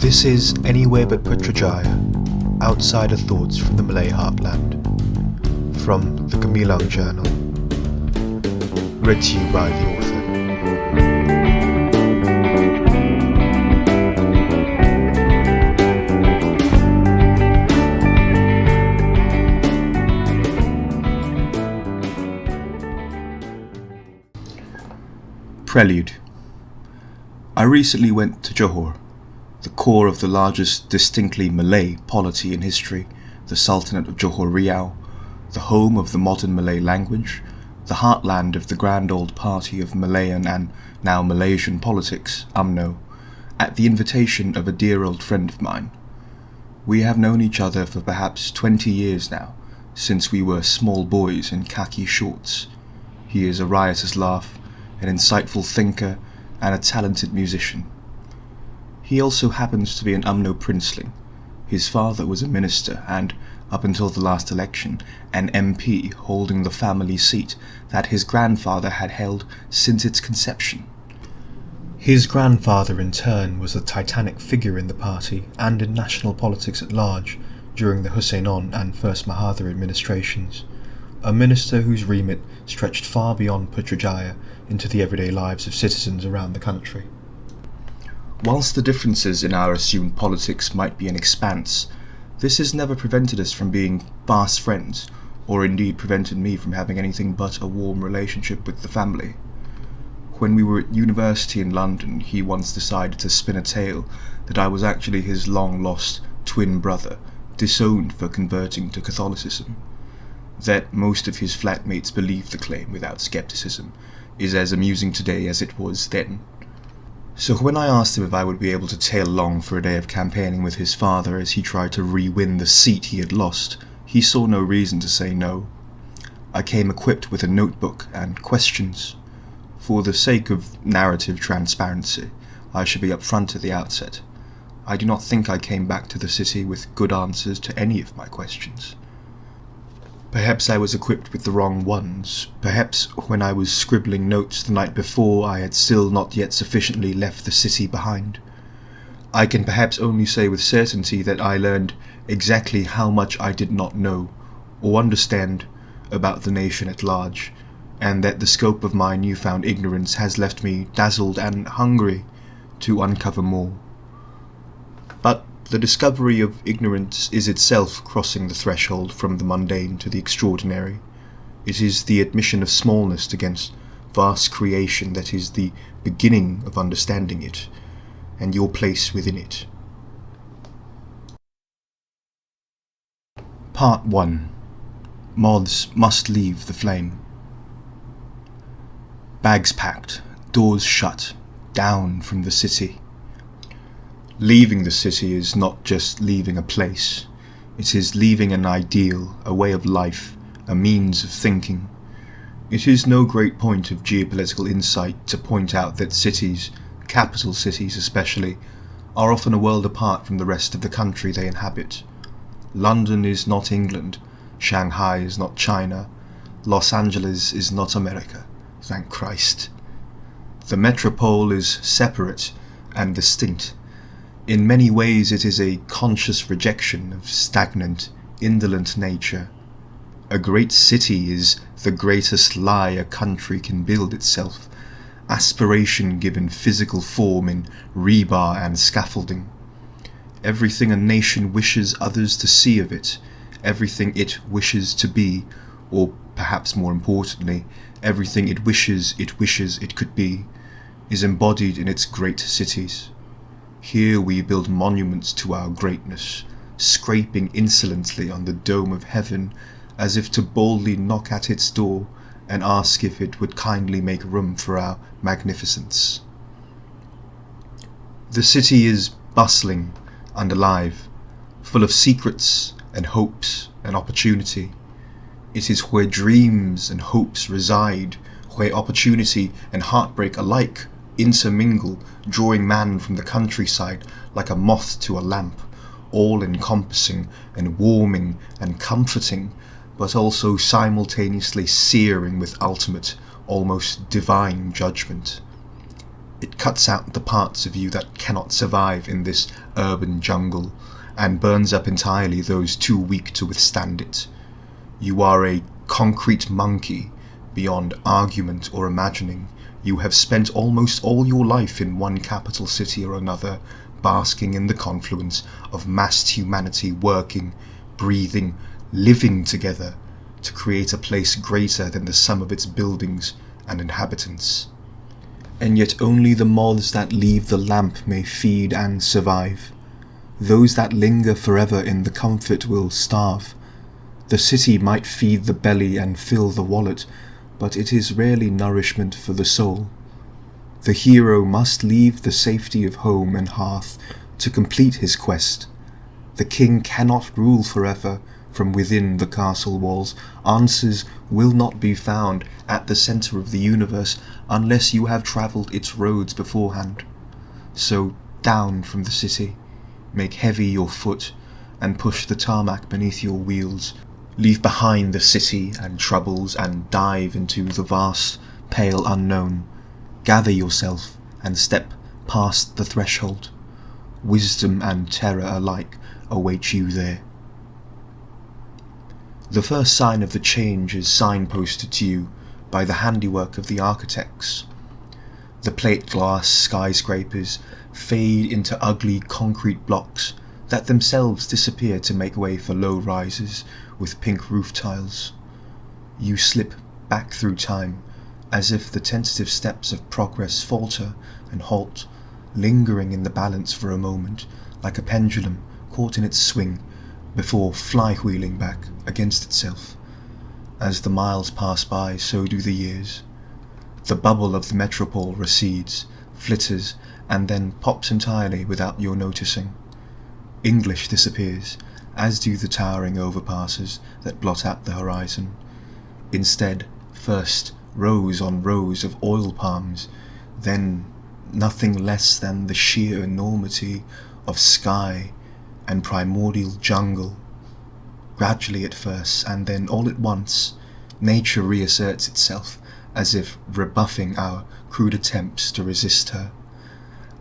This is Anywhere But Putrajaya, Outsider Thoughts from the Malay Heartland, from the Gemilang Journal, read to you by the author. Prelude. I recently went to Johor, the core of the largest distinctly Malay polity in history, the Sultanate of Johor Riau, the home of the modern Malay language, the heartland of the grand old party of Malayan and now Malaysian politics, UMNO, at the invitation of a dear old friend of mine. We have known each other for perhaps 20 years now, since we were small boys in khaki shorts. He is a riotous laugh, an insightful thinker, and a talented musician. He also happens to be an UMNO princeling. His father was a minister and, up until the last election, an MP holding the family seat that his grandfather had held since its conception. His grandfather in turn was a titanic figure in the party and in national politics at large during the Husseinon and First Mahathir administrations, a minister whose remit stretched far beyond Putrajaya into the everyday lives of citizens around the country. Whilst the differences in our assumed politics might be an expanse, this has never prevented us from being fast friends, or indeed prevented me from having anything but a warm relationship with the family. When we were at university in London, he once decided to spin a tale that I was actually his long-lost twin brother, disowned for converting to Catholicism. That most of his flatmates believe the claim without scepticism is as amusing today as it was then. So when I asked him if I would be able to tail along for a day of campaigning with his father as he tried to re-win the seat he had lost, he saw no reason to say no. I came equipped with a notebook and questions. For the sake of narrative transparency, I should be upfront at the outset. I do not think I came back to the city with good answers to any of my questions. Perhaps I was equipped with the wrong ones. Perhaps when I was scribbling notes the night before I had still not yet sufficiently left the city behind. I can perhaps only say with certainty that I learned exactly how much I did not know or understand about the nation at large, and that the scope of my newfound ignorance has left me dazzled and hungry to uncover more. But the discovery of ignorance is itself crossing the threshold from the mundane to the extraordinary. It is the admission of smallness against vast creation that is the beginning of understanding it, and your place within it. Part 1. Moths must leave the flame. Bags packed, doors shut, down from the city. Leaving the city is not just leaving a place. It is leaving an ideal, a way of life, a means of thinking. It is no great point of geopolitical insight to point out that cities, capital cities especially, are often a world apart from the rest of the country they inhabit. London is not England, Shanghai is not China, Los Angeles is not America, thank Christ. The metropole is separate and distinct. In many ways it is a conscious rejection of stagnant, indolent nature. A great city is the greatest lie a country can build itself, aspiration given physical form in rebar and scaffolding. Everything a nation wishes others to see of it, everything it wishes to be, or perhaps more importantly, everything it wishes it could be, is embodied in its great cities. Here we build monuments to our greatness, scraping insolently on the dome of heaven as if to boldly knock at its door and ask if it would kindly make room for our magnificence. The city is bustling and alive, full of secrets and hopes and opportunity. It is where dreams and hopes reside, where opportunity and heartbreak alike intermingle, drawing man from the countryside like a moth to a lamp, all-encompassing and warming and comforting, but also simultaneously searing with ultimate, almost divine judgment. It cuts out the parts of you that cannot survive in this urban jungle, and burns up entirely those too weak to withstand it. You are a concrete monkey, beyond argument or imagining. You have spent almost all your life in one capital city or another, basking in the confluence of massed humanity working, breathing, living together to create a place greater than the sum of its buildings and inhabitants. And yet only the moths that leave the lamp may feed and survive. Those that linger forever in the comfort will starve. The city might feed the belly and fill the wallet, but it is rarely nourishment for the soul. The hero must leave the safety of home and hearth to complete his quest. The king cannot rule forever from within the castle walls. Answers will not be found at the center of the universe unless you have travelled its roads beforehand. So down from the city, make heavy your foot, and push the tarmac beneath your wheels. Leave behind the city and troubles and dive into the vast, pale unknown. Gather yourself and step past the threshold. Wisdom and terror alike await you there. The first sign of the change is signposted to you by the handiwork of the architects. The plate glass skyscrapers fade into ugly concrete blocks that themselves disappear to make way for low rises with pink roof tiles. You slip back through time, as if the tentative steps of progress falter and halt, lingering in the balance for a moment, like a pendulum caught in its swing, before fly-wheeling back against itself. As the miles pass by, so do the years. The bubble of the metropole recedes, flitters, and then pops entirely without your noticing. English disappears, as do the towering overpasses that blot out the horizon. Instead, first rows on rows of oil palms, then nothing less than the sheer enormity of sky and primordial jungle. Gradually at first, and then all at once, nature reasserts itself, as if rebuffing our crude attempts to resist her.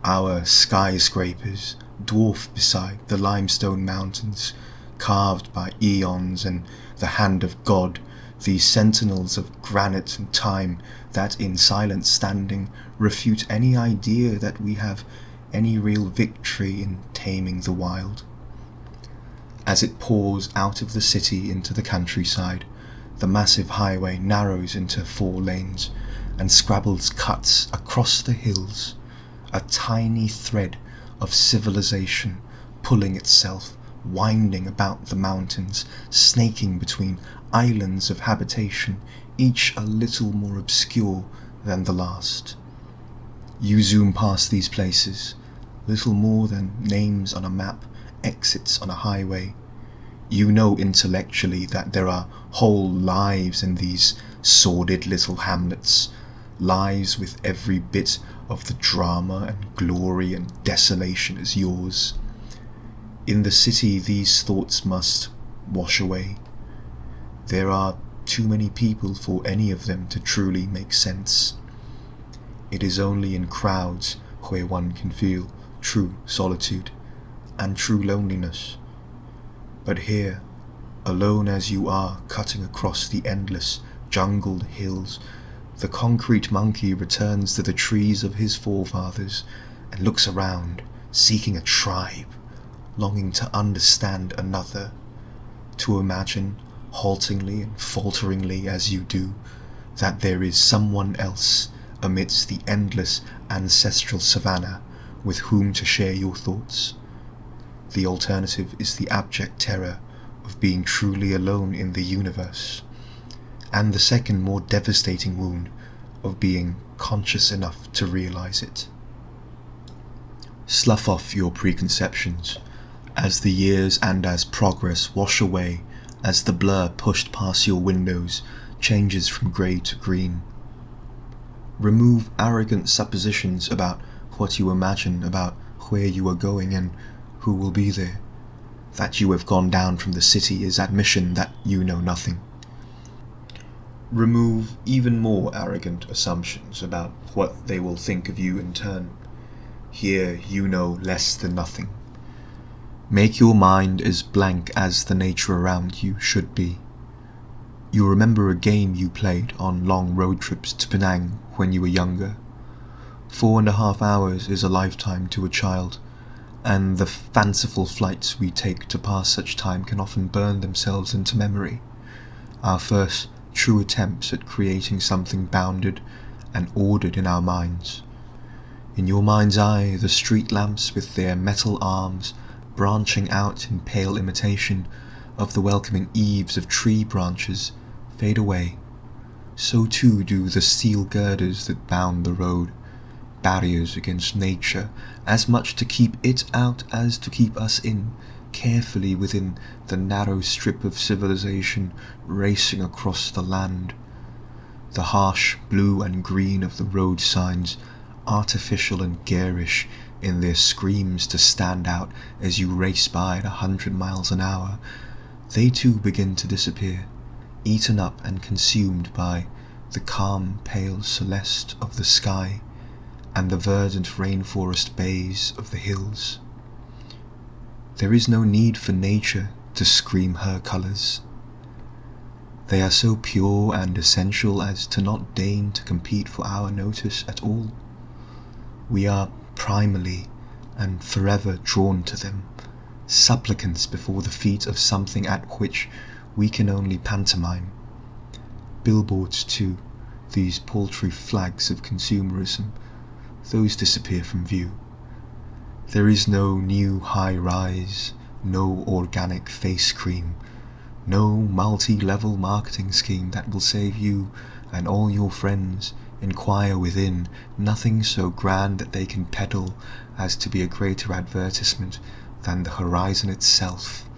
Our skyscrapers dwarf beside the limestone mountains, carved by eons and the hand of God, these sentinels of granite and time that in silent standing refute any idea that we have any real victory in taming the wild. As it pours out of the city into the countryside, the massive highway narrows into 4 lanes and scrabbles cuts across the hills, a tiny thread of civilization pulling itself, winding about the mountains, snaking between islands of habitation, each a little more obscure than the last. You zoom past these places, little more than names on a map, exits on a highway. You know intellectually that there are whole lives in these sordid little hamlets, lives with every bit of the drama and glory and desolation as yours. In the city these thoughts must wash away. There are too many people for any of them to truly make sense. It is only in crowds where one can feel true solitude and true loneliness. But here, alone as you are cutting across the endless jungled hills, the concrete monkey returns to the trees of his forefathers and looks around, seeking a tribe, longing to understand another, to imagine, haltingly and falteringly as you do, that there is someone else amidst the endless ancestral savannah with whom to share your thoughts. The alternative is the abject terror of being truly alone in the universe, and the second more devastating wound of being conscious enough to realize it. Slough off your preconceptions, as the years and as progress wash away, as the blur pushed past your windows changes from grey to green. Remove arrogant suppositions about what you imagine, about where you are going and who will be there. That you have gone down from the city is admission that you know nothing. Remove even more arrogant assumptions about what they will think of you in turn. Here you know less than nothing. Make your mind as blank as the nature around you should be. You remember a game you played on long road trips to Penang when you were younger. 4.5 hours is a lifetime to a child, and the fanciful flights we take to pass such time can often burn themselves into memory. Our first true attempts at creating something bounded and ordered in our minds. In your mind's eye, the street lamps with their metal arms branching out in pale imitation of the welcoming eaves of tree branches fade away. So too do the steel girders that bound the road, barriers against nature, as much to keep it out as to keep us in, carefully within the narrow strip of civilization racing across the land. The harsh blue and green of the road signs, artificial and garish in their screams to stand out as you race by at 100 miles an hour, they too begin to disappear, eaten up and consumed by the calm pale celeste of the sky and the verdant rainforest bays of the hills. There is no need for nature to scream her colours. They are so pure and essential as to not deign to compete for our notice at all. We are primally and forever drawn to them, supplicants before the feet of something at which we can only pantomime. Billboards too, these paltry flags of consumerism, those disappear from view. There is no new high-rise, no organic face cream, no multi-level marketing scheme that will save you and all your friends. Inquire within, nothing so grand that they can peddle as to be a greater advertisement than the horizon itself,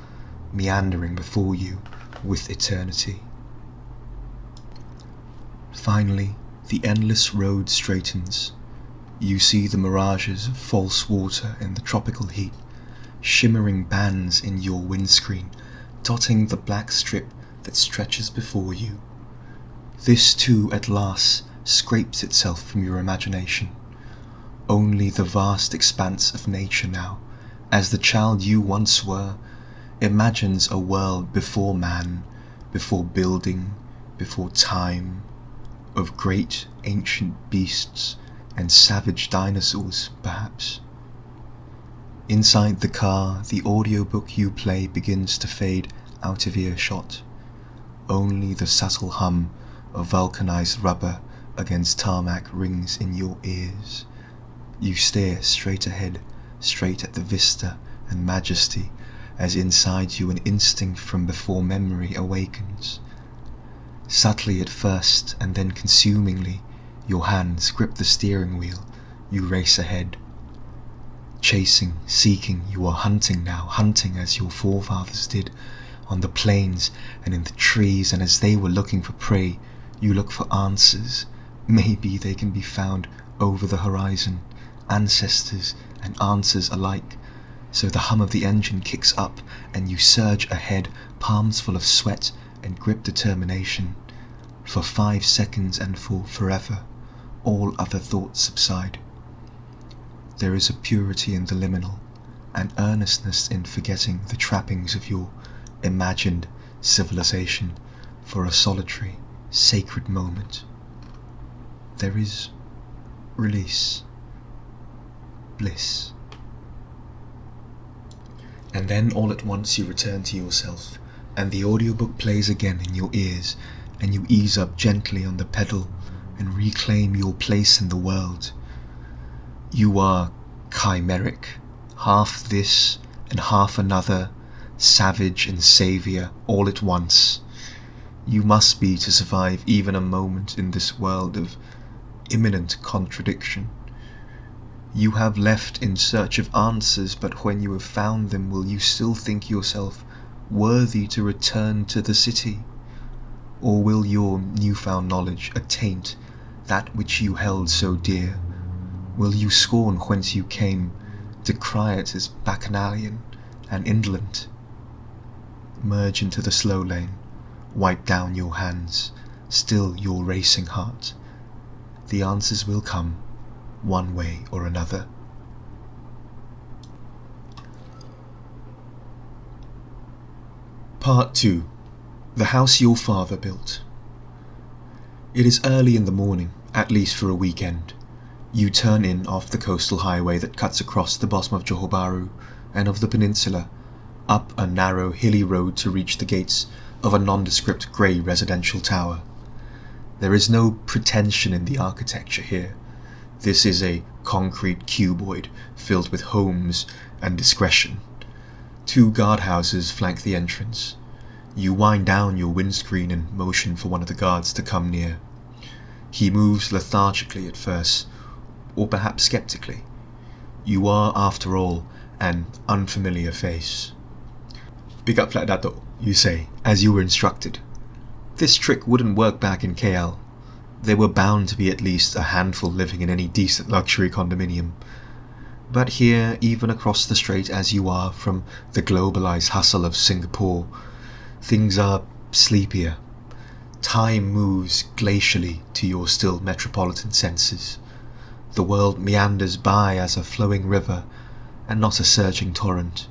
meandering before you with eternity. Finally, the endless road straightens. You see the mirages of false water in the tropical heat, shimmering bands in your windscreen, dotting the black strip that stretches before you. This too, at last, scrapes itself from your imagination. Only the vast expanse of nature now, as the child you once were, imagines a world before man, before building, before time, of great ancient beasts and savage dinosaurs, perhaps. Inside the car, the audiobook you play begins to fade out of earshot. Only the subtle hum of vulcanized rubber against tarmac rings in your ears. You stare straight ahead, straight at the vista and majesty, as inside you an instinct from before memory awakens. Subtly at first, and then consumingly, your hands grip the steering wheel. You race ahead. Chasing, seeking, you are hunting now, hunting as your forefathers did, on the plains and in the trees, and as they were looking for prey, you look for answers. Maybe they can be found over the horizon, ancestors and answers alike. So the hum of the engine kicks up, and you surge ahead, palms full of sweat and grip determination. For 5 seconds and for forever, all other thoughts subside. There is a purity in the liminal, an earnestness in forgetting the trappings of your imagined civilization for a solitary, sacred moment. There is release, bliss. And then all at once you return to yourself, and the audiobook plays again in your ears, and you ease up gently on the pedal and reclaim your place in the world. You are chimeric, half this and half another, savage and saviour all at once. You must be to survive even a moment in this world of imminent contradiction. You have left in search of answers, but when you have found them, will you still think yourself worthy to return to the city? Or will your newfound knowledge attaint that which you held so dear? Will you scorn whence you came, decry it as bacchanalian and indolent? Merge into the slow lane, wipe down your hands, still your racing heart. The answers will come, one way or another. Part 2. The House Your Father Built. It is early in the morning, at least for a weekend. You turn in off the coastal highway that cuts across the bottom of Johor Bahru and of the peninsula, up a narrow hilly road to reach the gates of a nondescript grey residential tower. There is no pretension in the architecture here. This is a concrete cuboid filled with homes and discretion. 2 guardhouses flank the entrance. You wind down your windscreen and motion for one of the guards to come near. He moves lethargically at first, or perhaps skeptically. You are, after all, an unfamiliar face. "Pick up flat Dato'," you say, as you were instructed. This trick wouldn't work back in KL. There were bound to be at least a handful living in any decent luxury condominium. But here, even across the strait as you are from the globalized hustle of Singapore, things are sleepier. Time moves glacially to your still metropolitan senses. The world meanders by as a flowing river, and not a surging torrent.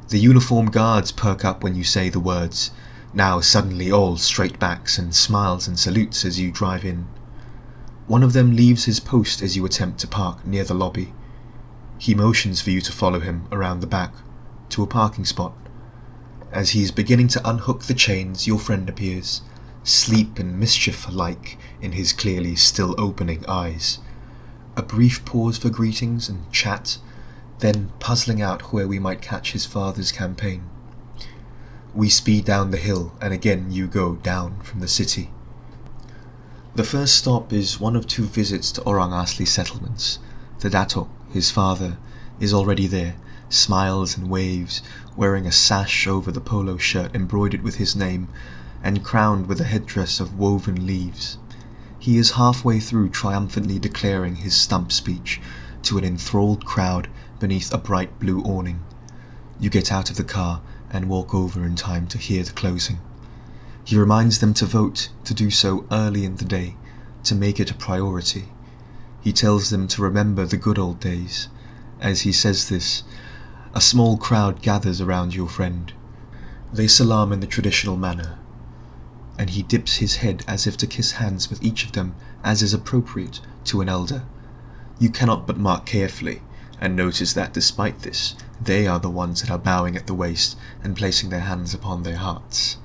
The uniformed guards perk up when you say the words, now suddenly all straight backs and smiles and salutes as you drive in. One of them leaves his post as you attempt to park near the lobby. He motions for you to follow him around the back, to a parking spot. As he is beginning to unhook the chains, your friend appears, sleep and mischief alike in his clearly still opening eyes. A brief pause for greetings and chat, then puzzling out where we might catch his father's campaign. We speed down the hill, and again you go down from the city. The first stop is one of 2 visits to Orang Asli settlements. The Dato', his father, is already there, smiles and waves, wearing a sash over the polo shirt embroidered with his name, and crowned with a headdress of woven leaves. He is halfway through triumphantly declaring his stump speech to an enthralled crowd beneath a bright blue awning. You get out of the car and walk over in time to hear the closing. He reminds them to vote, to do so early in the day, to make it a priority. He tells them to remember the good old days. As he says this, a small crowd gathers around your friend. They salaam in the traditional manner, and he dips his head as if to kiss hands with each of them as is appropriate to an elder. You cannot but mark carefully, and notice that despite this, they are the ones that are bowing at the waist and placing their hands upon their hearts.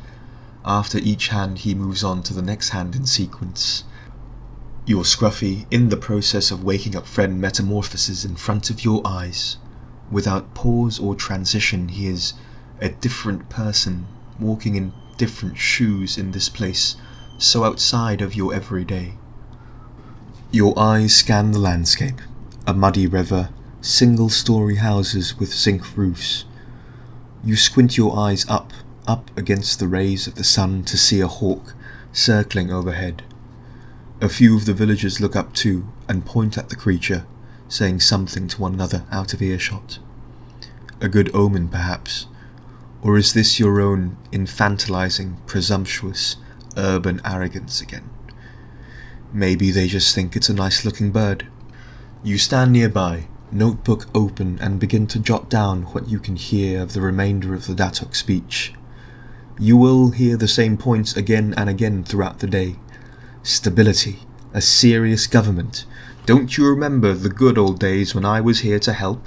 After each hand he moves on to the next hand in sequence. Your scruffy, in the process of waking up friend, metamorphoses in front of your eyes. Without pause or transition, he is a different person, walking in different shoes in this place, so outside of your everyday. Your eyes scan the landscape, a muddy river, single-story houses with zinc roofs. You squint your eyes up against the rays of the sun to see a hawk circling overhead. A few of the villagers look up too and point at the creature, saying something to one another out of earshot. A good omen, perhaps. Or is this your own infantilizing, presumptuous, urban arrogance again? Maybe they just think it's a nice-looking bird. You stand nearby, notebook open, and begin to jot down what you can hear of the remainder of the Datuk speech. You will hear the same points again and again throughout the day. Stability, a serious government. Don't you remember the good old days when I was here to help?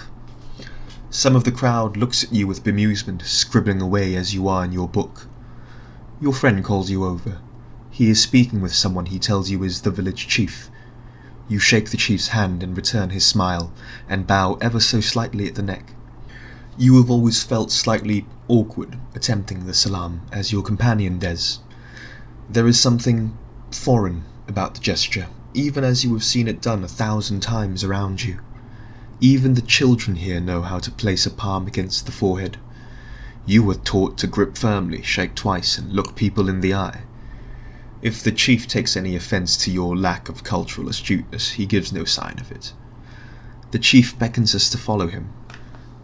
Some of the crowd looks at you with bemusement, scribbling away as you are in your book. Your friend calls you over. He is speaking with someone he tells you is the village chief. You shake the chief's hand and return his smile, and bow ever so slightly at the neck. You have always felt slightly awkward attempting the salam, as your companion does. There is something foreign about the gesture, even as you have seen it done 1,000 times around you. Even the children here know how to place a palm against the forehead. You were taught to grip firmly, shake twice, and look people in the eye. If the chief takes any offence to your lack of cultural astuteness, he gives no sign of it. The chief beckons us to follow him.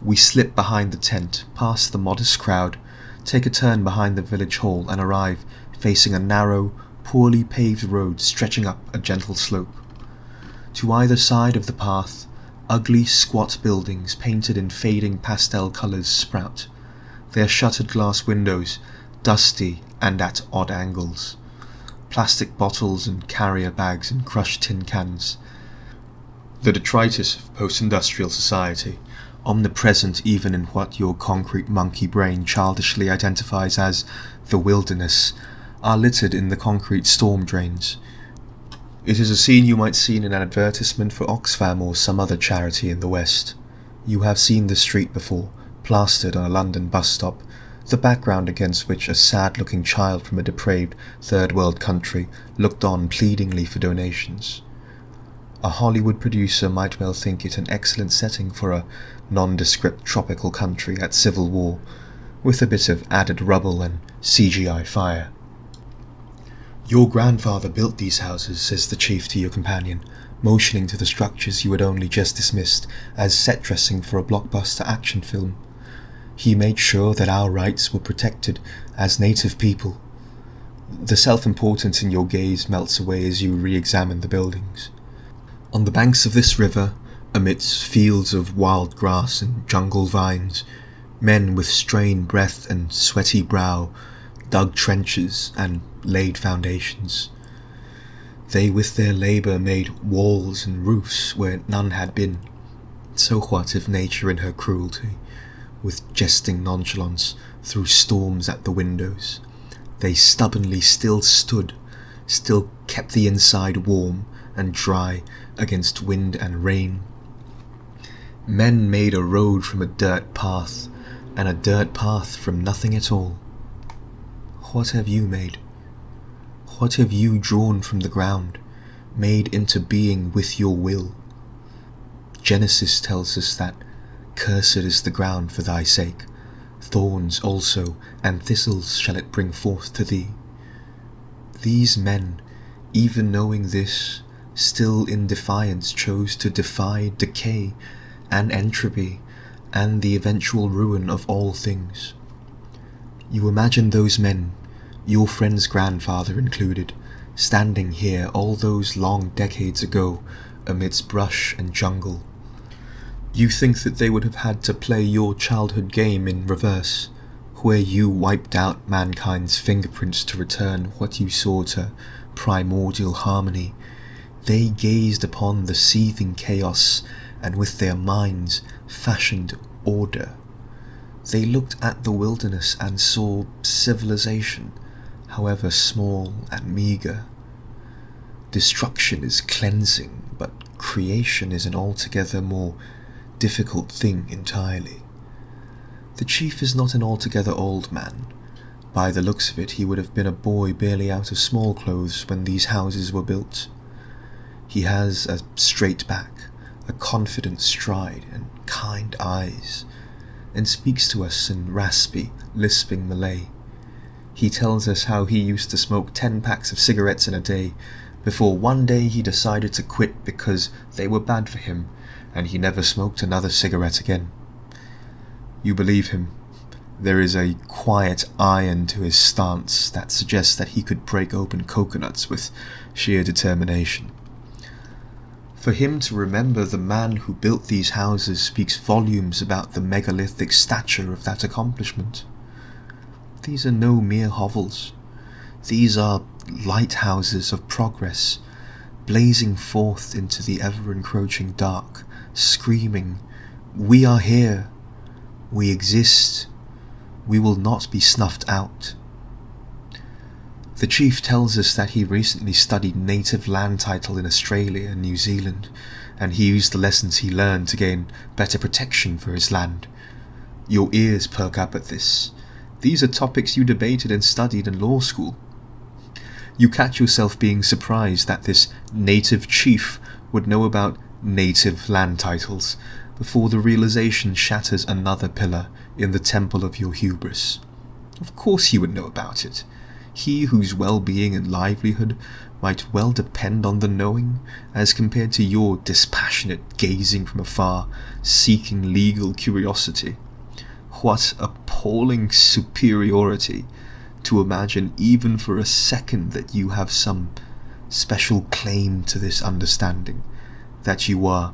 We slip behind the tent, past the modest crowd, take a turn behind the village hall, and arrive facing a narrow, poorly paved road stretching up a gentle slope. To either side of the path, ugly squat buildings painted in fading pastel colours sprout, their shuttered glass windows dusty and at odd angles. Plastic bottles and carrier bags and crushed tin cans. The detritus of post-industrial society, omnipresent even in what your concrete monkey brain childishly identifies as the wilderness, are littered in the concrete storm drains. It is a scene you might see in an advertisement for Oxfam or some other charity in the West. You have seen the street before, plastered on a London bus stop, the background against which a sad-looking child from a depraved third-world country looked on pleadingly for donations. A Hollywood producer might well think it an excellent setting for a nondescript tropical country at civil war, with a bit of added rubble and CGI fire. "Your grandfather built these houses," says the chief to your companion, motioning to the structures you had only just dismissed as set dressing for a blockbuster action film. "He made sure that our rights were protected as native people." The self-importance in your gaze melts away as you re-examine the buildings. On the banks of this river, amidst fields of wild grass and jungle vines, men with strained breath and sweaty brow dug trenches and laid foundations. They with their labour made walls and roofs where none had been. So what if nature in her cruelty, with jesting nonchalance, threw storms at the windows? They stubbornly still stood, still kept the inside warm and dry against wind and rain. Men made a road from a dirt path, and a dirt path from nothing at all. What have you made? What have you drawn from the ground, made into being with your will? Genesis tells us that cursed is the ground for thy sake, thorns also and thistles shall it bring forth to thee. These men, even knowing this, still in defiance chose to defy decay and entropy and the eventual ruin of all things. You imagine those men, your friend's grandfather included, standing here all those long decades ago amidst brush and jungle. You think that they would have had to play your childhood game in reverse, where you wiped out mankind's fingerprints to return what you saw to primordial harmony. They gazed upon the seething chaos and with their minds fashioned order. They looked at the wilderness and saw civilization, however small and meagre. Destruction is cleansing, but creation is an altogether more difficult thing entirely. The chief is not an altogether old man. By the looks of it, he would have been a boy barely out of small clothes when these houses were built. He has a straight back, a confident stride, and kind eyes, and speaks to us in raspy, lisping Malay. He tells us how he used to smoke 10 packs of cigarettes in a day, before one day he decided to quit because they were bad for him, and he never smoked another cigarette again. You believe him. There is a quiet iron to his stance that suggests that he could break open coconuts with sheer determination. For him to remember the man who built these houses speaks volumes about the megalithic stature of that accomplishment. These are no mere hovels. These are lighthouses of progress, blazing forth into the ever-encroaching dark, screaming, "We are here. We exist. We will not be snuffed out." The chief tells us that he recently studied native land title in Australia and New Zealand, and he used the lessons he learned to gain better protection for his land. Your ears perk up at this. These are topics you debated and studied in law school. You catch yourself being surprised that this native chief would know about native land titles before the realization shatters another pillar in the temple of your hubris. Of course he would know about it. He whose well-being and livelihood might well depend on the knowing, as compared to your dispassionate gazing from afar, seeking legal curiosity. What appalling superiority to imagine even for a second that you have some special claim to this understanding, that you are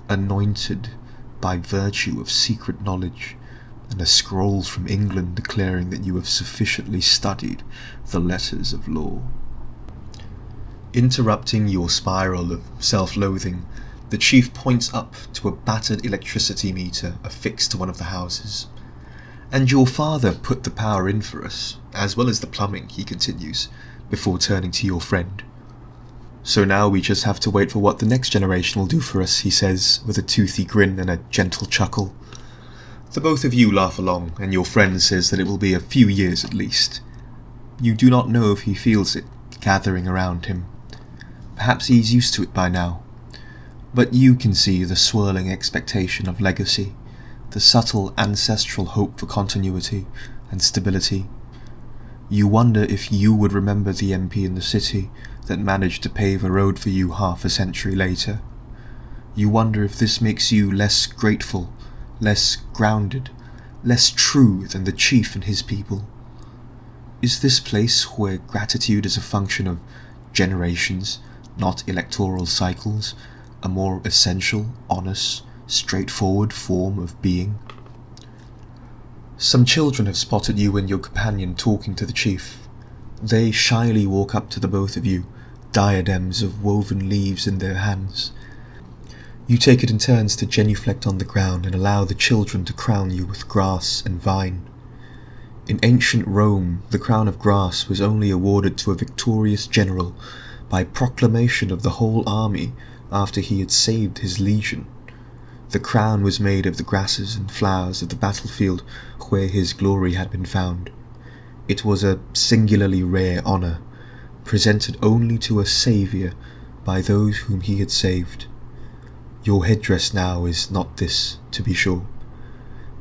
anointed by virtue of secret knowledge and a scroll from England declaring that you have sufficiently studied the letters of law. Interrupting your spiral of self-loathing, the chief points up to a battered electricity meter affixed to one of the houses. "And your father put the power in for us, as well as the plumbing," he continues, before turning to your friend. "So now we just have to wait for what the next generation will do for us," he says, with a toothy grin and a gentle chuckle. The both of you laugh along, and your friend says that it will be a few years at least. You do not know if he feels it gathering around him. Perhaps he's used to it by now. But you can see the swirling expectation of legacy, the subtle ancestral hope for continuity and stability. You wonder if you would remember the MP in the city that managed to pave a road for you half a century later. You wonder if this makes you less grateful, less grounded, less true than the chief and his people. Is this place where gratitude is a function of generations, not electoral cycles, a more essential, honest, straightforward form of being? Some children have spotted you and your companion talking to the chief. They shyly walk up to the both of you, diadems of woven leaves in their hands. You take it in turns to genuflect on the ground and allow the children to crown you with grass and vine. In ancient Rome, the crown of grass was only awarded to a victorious general by proclamation of the whole army after he had saved his legion. The crown was made of the grasses and flowers of the battlefield where his glory had been found. It was a singularly rare honour, presented only to a saviour by those whom he had saved. Your headdress now is not this, to be sure,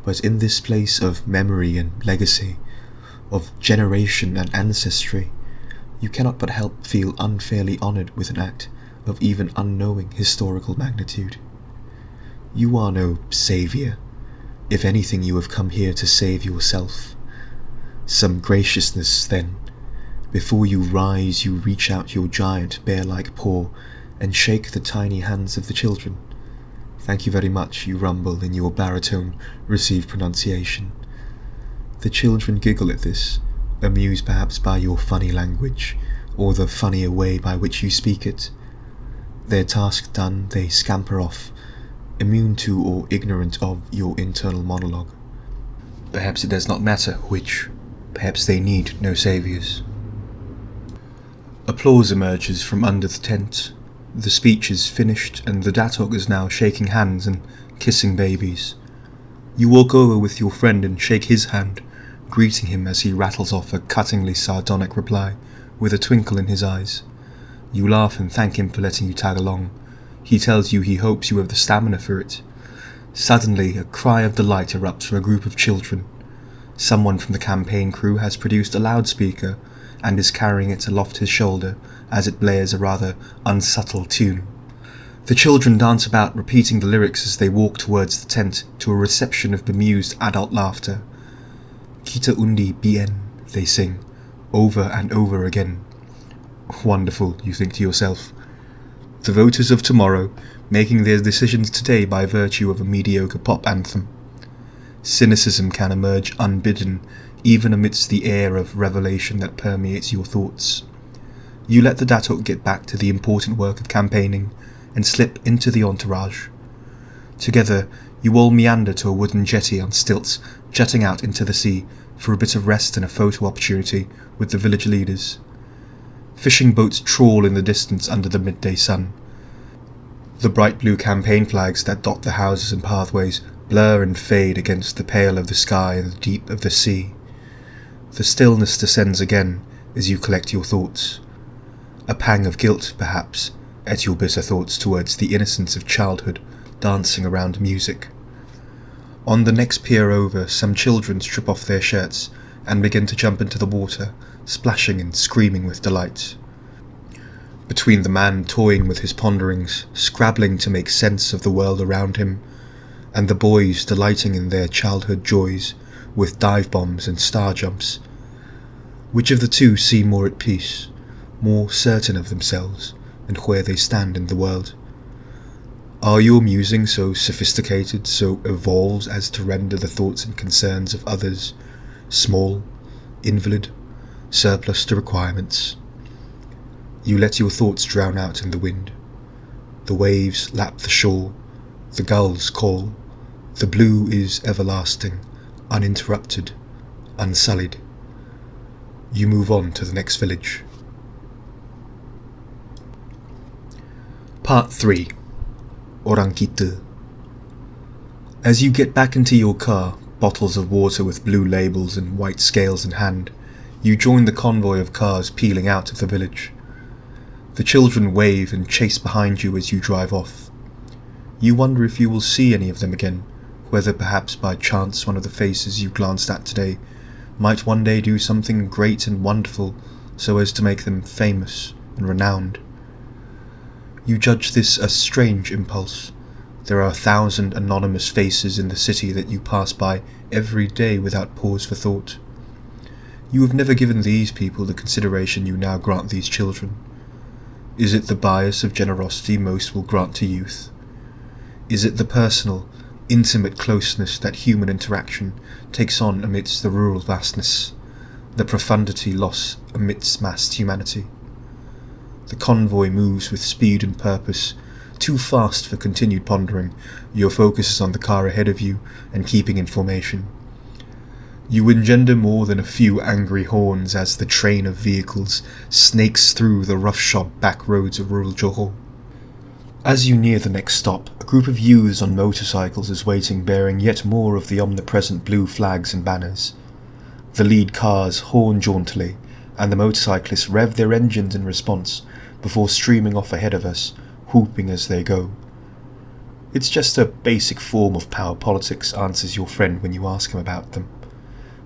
but in this place of memory and legacy, of generation and ancestry, you cannot but help feel unfairly honoured with an act of even unknowing historical magnitude. You are no saviour. If anything, you have come here to save yourself. Some graciousness, then. Before you rise, you reach out your giant bear-like paw and shake the tiny hands of the children. "Thank you very much," you rumble in your baritone received pronunciation. The children giggle at this, amused perhaps by your funny language, or the funnier way by which you speak it. Their task done, they scamper off, immune to or ignorant of your internal monologue. Perhaps it does not matter which. Perhaps they need no saviours. Applause emerges from under the tent. The speech is finished, and the datuk is now shaking hands and kissing babies. You walk over with your friend and shake his hand, greeting him as he rattles off a cuttingly sardonic reply, with a twinkle in his eyes. You laugh and thank him for letting you tag along. He tells you he hopes you have the stamina for it. Suddenly, a cry of delight erupts from a group of children. Someone from the campaign crew has produced a loudspeaker and is carrying it aloft his shoulder as it blares a rather unsubtle tune. The children dance about, repeating the lyrics as they walk towards the tent to a reception of bemused adult laughter. "Kita undi bien," they sing, over and over again. Wonderful, you think to yourself. The voters of tomorrow, making their decisions today by virtue of a mediocre pop anthem. Cynicism can emerge unbidden, even amidst the air of revelation that permeates your thoughts. You let the datuk get back to the important work of campaigning, and slip into the entourage. Together, you all meander to a wooden jetty on stilts, jutting out into the sea for a bit of rest and a photo opportunity with the village leaders. Fishing boats trawl in the distance under the midday sun. The bright blue campaign flags that dot the houses and pathways blur and fade against the pale of the sky and the deep of the sea. The stillness descends again as you collect your thoughts. A pang of guilt, perhaps, at your bitter thoughts towards the innocence of childhood dancing around music. On the next pier over, some children strip off their shirts and begin to jump into the water, splashing and screaming with delight. Between the man toying with his ponderings, scrabbling to make sense of the world around him, and the boys delighting in their childhood joys with dive bombs and star jumps, Which of the two seem more at peace, more certain of themselves and where they stand in the world? Are your musings so sophisticated, so evolved as to render the thoughts and concerns of others small, invalid, surplus to requirements? You let your thoughts drown out in the wind. The waves lap the shore, the gulls call, the blue is everlasting, uninterrupted, unsullied. You move on to the next village. Part 3. Orang Kita. As you get back into your car, bottles of water with blue labels and white scales in hand, you join the convoy of cars peeling out of the village. The children wave and chase behind you as you drive off. You wonder if you will see any of them again, whether perhaps by chance one of the faces you glanced at today might one day do something great and wonderful so as to make them famous and renowned. You judge this a strange impulse. There are 1,000 anonymous faces in the city that you pass by every day without pause for thought. You have never given these people the consideration you now grant these children. Is it the bias of generosity most will grant to youth? Is it the personal, intimate closeness that human interaction takes on amidst the rural vastness, the profundity lost amidst massed humanity? The convoy moves with speed and purpose, too fast for continued pondering. Your focus is on the car ahead of you and keeping in formation. You engender more than a few angry horns as the train of vehicles snakes through the roughshod back roads of rural Johor. As you near the next stop, a group of youths on motorcycles is waiting, bearing yet more of the omnipresent blue flags and banners. The lead cars horn jauntily, and the motorcyclists rev their engines in response before streaming off ahead of us, whooping as they go. It's just a basic form of power politics, answers your friend when you ask him about them.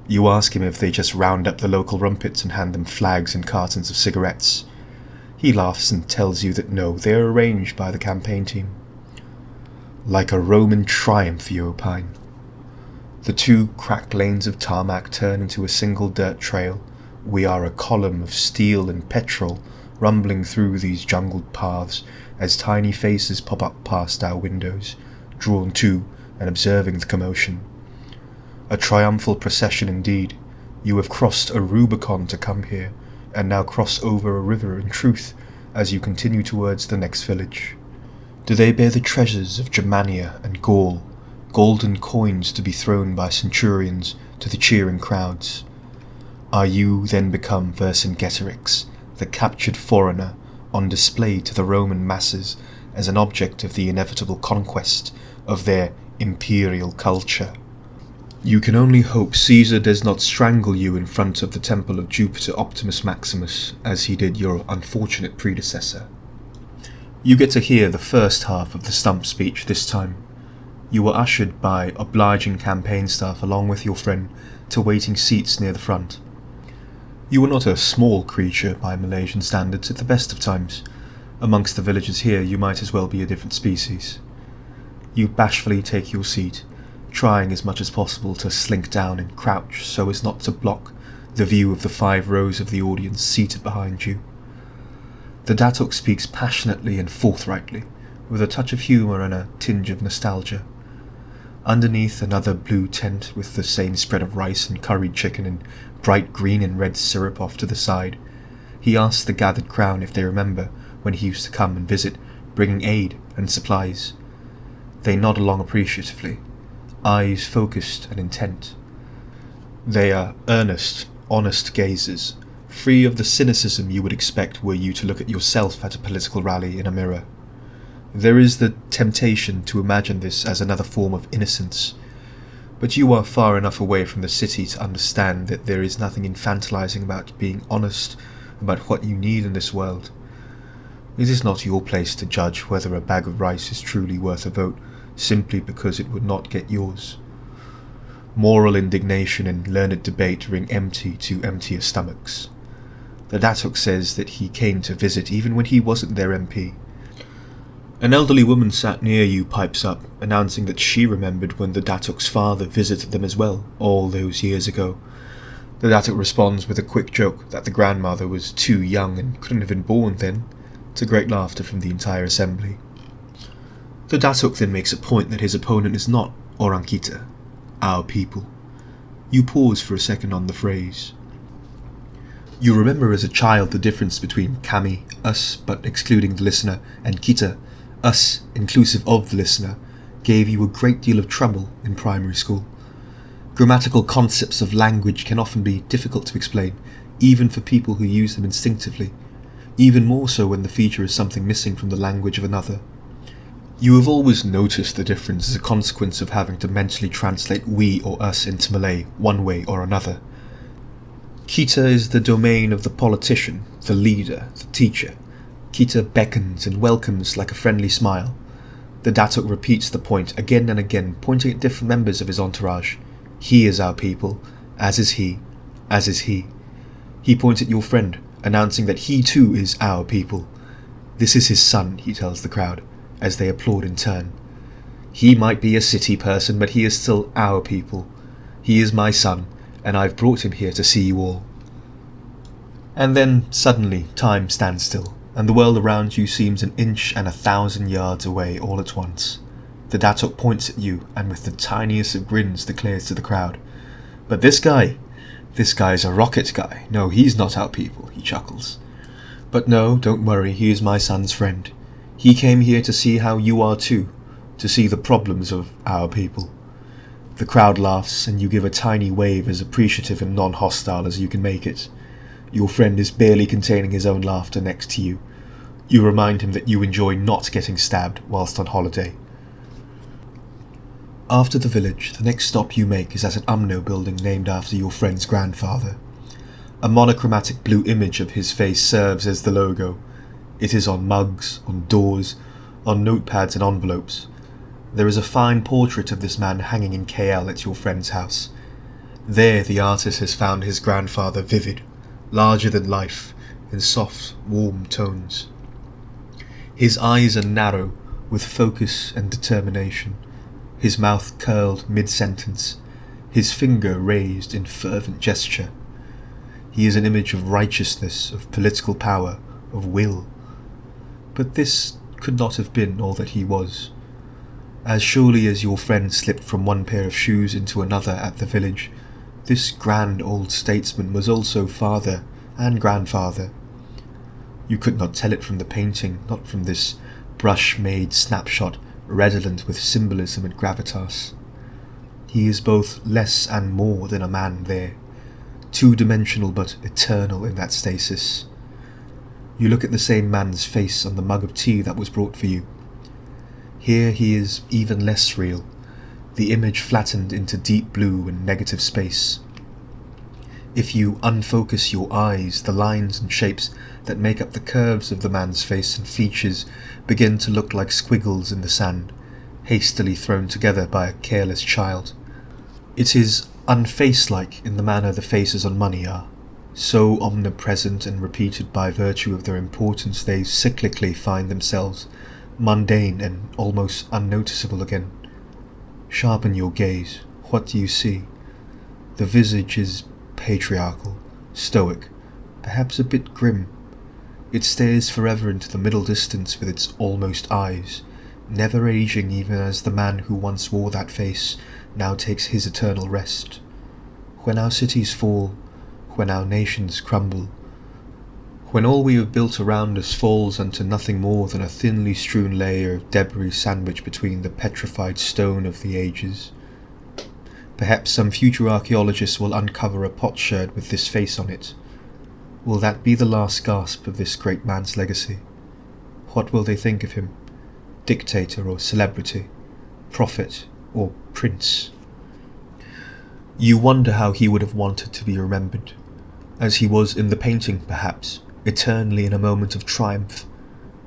You ask him if they just round up the local rumpets and hand them flags and cartons of cigarettes. He laughs and tells you that no, they are arranged by the campaign team. Like a Roman triumph, you opine. The 2 cracked lanes of tarmac turn into a single dirt trail. We are a column of steel and petrol rumbling through these jungled paths as tiny faces pop up past our windows, drawn to and observing the commotion. A triumphal procession indeed. You have crossed a Rubicon to come here, and now cross over a river in truth as you continue towards the next village. Do they bear the treasures of Germania and Gaul, golden coins to be thrown by centurions to the cheering crowds? Are you then become Vercingetorix, the captured foreigner, on display to the Roman masses as an object of the inevitable conquest of their imperial culture? You can only hope Caesar does not strangle you in front of the temple of Jupiter Optimus Maximus, as he did your unfortunate predecessor. You get to hear the first half of the stump speech this time. You were ushered by obliging campaign staff along with your friend to waiting seats near the front. You were not a small creature by Malaysian standards at the best of times. Amongst the villagers here you might as well be a different species. You bashfully take your seat, trying as much as possible to slink down and crouch so as not to block the view of the 5 rows of the audience seated behind you. The Datuk speaks passionately and forthrightly, with a touch of humour and a tinge of nostalgia. Underneath another blue tent with the same spread of rice and curried chicken and bright green and red syrup off to the side, he asks the gathered crowd if they remember when he used to come and visit, bringing aid and supplies. They nod along appreciatively, eyes focused and intent. They are earnest, honest gazers, free of the cynicism you would expect were you to look at yourself at a political rally in a mirror. There is the temptation to imagine this as another form of innocence, but you are far enough away from the city to understand that there is nothing infantilizing about being honest about what you need in this world. It is not your place to judge whether a bag of rice is truly worth a vote simply because it would not get yours. Moral indignation and learned debate ring empty to emptier stomachs. The Datuk says that he came to visit even when he wasn't their MP. An elderly woman sat near you pipes up, announcing that she remembered when the Datuk's father visited them as well, all those years ago. The Datuk responds with a quick joke that the grandmother was too young and couldn't have been born then, to great laughter from the entire assembly. The Datuk then makes a point that his opponent is not orang kita, our people. You pause for a second on the phrase. You remember as a child the difference between kami, us, but excluding the listener, and kita, us, inclusive of the listener, gave you a great deal of trouble in primary school. Grammatical concepts of language can often be difficult to explain, even for people who use them instinctively, even more so when the feature is something missing from the language of another. You have always noticed the difference as a consequence of having to mentally translate we or us into Malay one way or another. Kita is the domain of the politician, the leader, the teacher. Kita beckons and welcomes like a friendly smile. The Datuk repeats the point again and again, pointing at different members of his entourage. He is our people, as is he, as is he. He points at your friend, announcing that he too is our people. This is his son, he tells the crowd, as they applaud in turn. He might be a city person, but he is still our people. He is my son, and I've brought him here to see you all. And then, suddenly, time stands still, and the world around you seems an inch and 1,000 yards away all at once. The Datuk points at you, and with the tiniest of grins declares to the crowd, "But this guy's a rocket guy. No, he's not our people," he chuckles. "But no, don't worry, he is my son's friend. He came here to see how you are too, to see the problems of our people." The crowd laughs, and you give a tiny wave as appreciative and non-hostile as you can make it. Your friend is barely containing his own laughter next to you. You remind him that you enjoy not getting stabbed whilst on holiday. After the village, the next stop you make is at an UMNO building named after your friend's grandfather. A monochromatic blue image of his face serves as the logo. It is on mugs, on doors, on notepads and envelopes. There is a fine portrait of this man hanging in KL at your friend's house. There the artist has found his grandfather vivid, larger than life, in soft, warm tones. His eyes are narrow, with focus and determination, his mouth curled mid-sentence, his finger raised in fervent gesture. He is an image of righteousness, of political power, of will. But this could not have been all that he was. As surely as your friend slipped from one pair of shoes into another at the village, this grand old statesman was also father and grandfather. You could not tell it from the painting, not from this brush-made snapshot redolent with symbolism and gravitas. He is both less and more than a man there, two-dimensional but eternal in that stasis. You look at the same man's face on the mug of tea that was brought for you. Here he is even less real, the image flattened into deep blue and negative space. If you unfocus your eyes, the lines and shapes that make up the curves of the man's face and features begin to look like squiggles in the sand, hastily thrown together by a careless child. It is unface-like in the manner the faces on money are. So omnipresent and repeated by virtue of their importance, they cyclically find themselves mundane and almost unnoticeable again. Sharpen your gaze. What do you see? The visage is patriarchal, stoic, perhaps a bit grim. It stares forever into the middle distance with its almost eyes, never aging even as the man who once wore that face now takes his eternal rest. When our cities fall, when our nations crumble, when all we have built around us falls unto nothing more than a thinly strewn layer of debris sandwiched between the petrified stone of the ages, perhaps some future archaeologist will uncover a potsherd with this face on it. Will that be the last gasp of this great man's legacy? What will they think of him? Dictator or celebrity? Prophet or prince? You wonder how he would have wanted to be remembered. As he was in the painting, perhaps, eternally in a moment of triumph.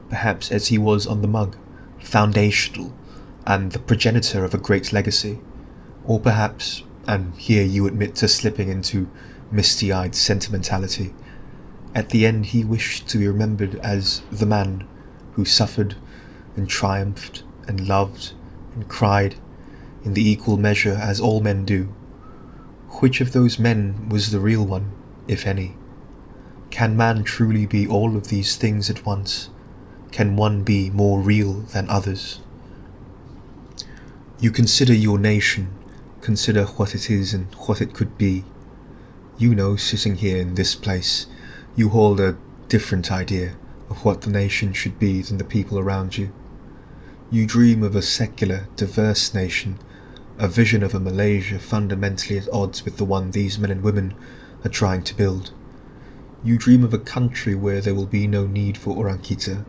Perhaps as he was on the mug, foundational, and the progenitor of a great legacy. Or perhaps, and here you admit to slipping into misty-eyed sentimentality, at the end he wished to be remembered as the man who suffered and triumphed and loved and cried in the equal measure as all men do, which of those men was the real one, if any? Can man truly be all of these things at once? Can one be more real than others? You consider your nation, consider what it is and what it could be. You know, sitting here in this place, you hold a different idea of what the nation should be than the people around you. You dream of a secular, diverse nation, a vision of a Malaysia fundamentally at odds with the one these men and women are trying to build. You dream of a country where there will be no need for orang kita.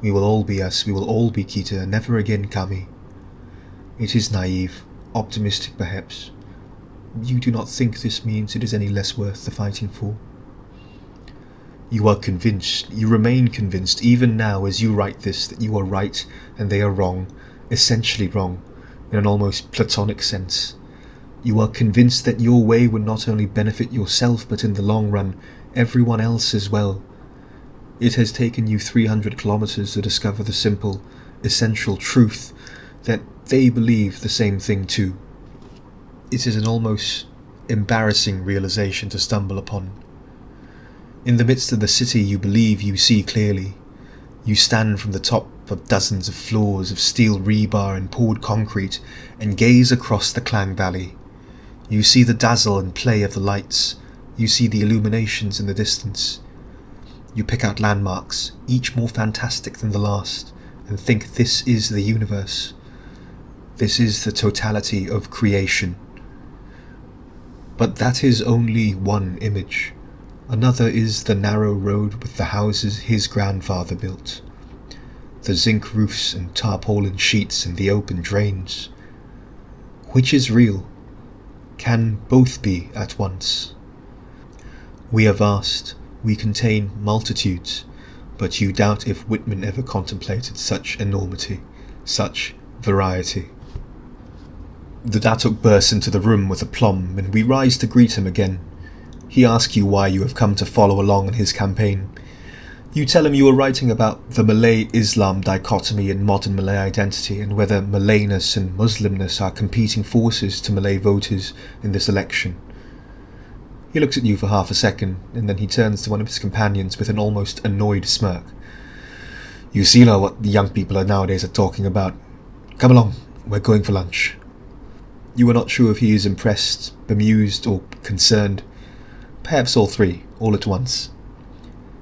We will all be us, we will all be kita, never again kami. It is naive, optimistic perhaps. You do not think this means it is any less worth the fighting for. You are convinced, you remain convinced, even now as you write this, that you are right and they are wrong, essentially wrong, in an almost platonic sense. You are convinced that your way would not only benefit yourself, but in the long run, everyone else as well. It has taken you 300 kilometers to discover the simple, essential truth that they believe the same thing too. It is an almost embarrassing realization to stumble upon. In the midst of the city you believe you see clearly. You stand from the top of dozens of floors of steel rebar and poured concrete and gaze across the Klang Valley. You see the dazzle and play of the lights. You see the illuminations in the distance. You pick out landmarks, each more fantastic than the last, and think this is the universe. This is the totality of creation. But that is only one image. Another is the narrow road with the houses his grandfather built. The zinc roofs and tarpaulin sheets and the open drains. Which is real? Can both be at once? We are vast, we contain multitudes, but you doubt if Whitman ever contemplated such enormity, such variety. The Datuk bursts into the room with aplomb, and we rise to greet him again. He asks you why you have come to follow along in his campaign. You tell him you are writing about the Malay-Islam dichotomy in modern Malay identity and whether Malayness and Muslimness are competing forces to Malay voters in this election. He looks at you for half a second, and then he turns to one of his companions with an almost annoyed smirk. You see now what the young people are nowadays are talking about. Come along, we're going for lunch. You are not sure if he is impressed, bemused, or concerned. Perhaps all three, all at once.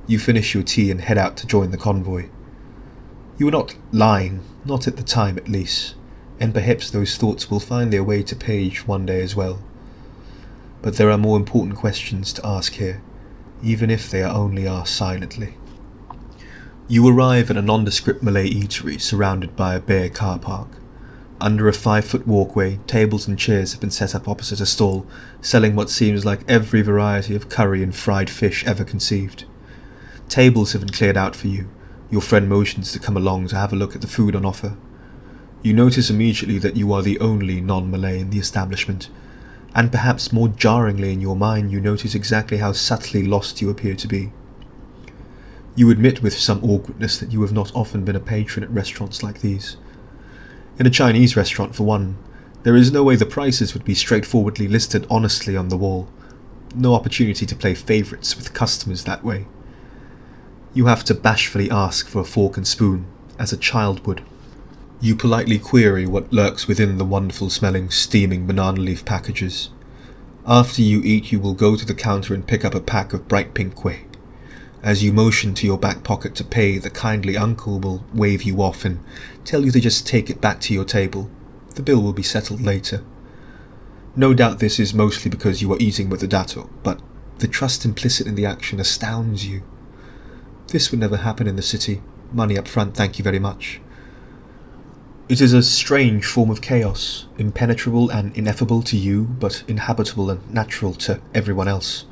You finish your tea and head out to join the convoy. You are not lying, not at the time at least, and perhaps those thoughts will find their way to page one day as well. But there are more important questions to ask here, even if they are only asked silently. You arrive at a nondescript Malay eatery surrounded by a bare car park. Under a 5-foot walkway, tables and chairs have been set up opposite a stall, selling what seems like every variety of curry and fried fish ever conceived. Tables have been cleared out for you. Your friend motions to come along to have a look at the food on offer. You notice immediately that you are the only non-Malay in the establishment, and perhaps more jarringly in your mind you notice exactly how subtly lost you appear to be. You admit with some awkwardness that you have not often been a patron at restaurants like these. In a Chinese restaurant, for one, there is no way the prices would be straightforwardly listed honestly on the wall. No opportunity to play favourites with customers that way. You have to bashfully ask for a fork and spoon, as a child would. You politely query what lurks within the wonderful-smelling, steaming banana leaf packages. After you eat, you will go to the counter and pick up a pack of bright pink kueh. As you motion to your back pocket to pay, the kindly uncle will wave you off and tell you to just take it back to your table. The bill will be settled later. No doubt this is mostly because you are eating with the datuk, but the trust implicit in the action astounds you. This would never happen in the city. Money up front, thank you very much. It is a strange form of chaos, impenetrable and ineffable to you, but inhabitable and natural to everyone else.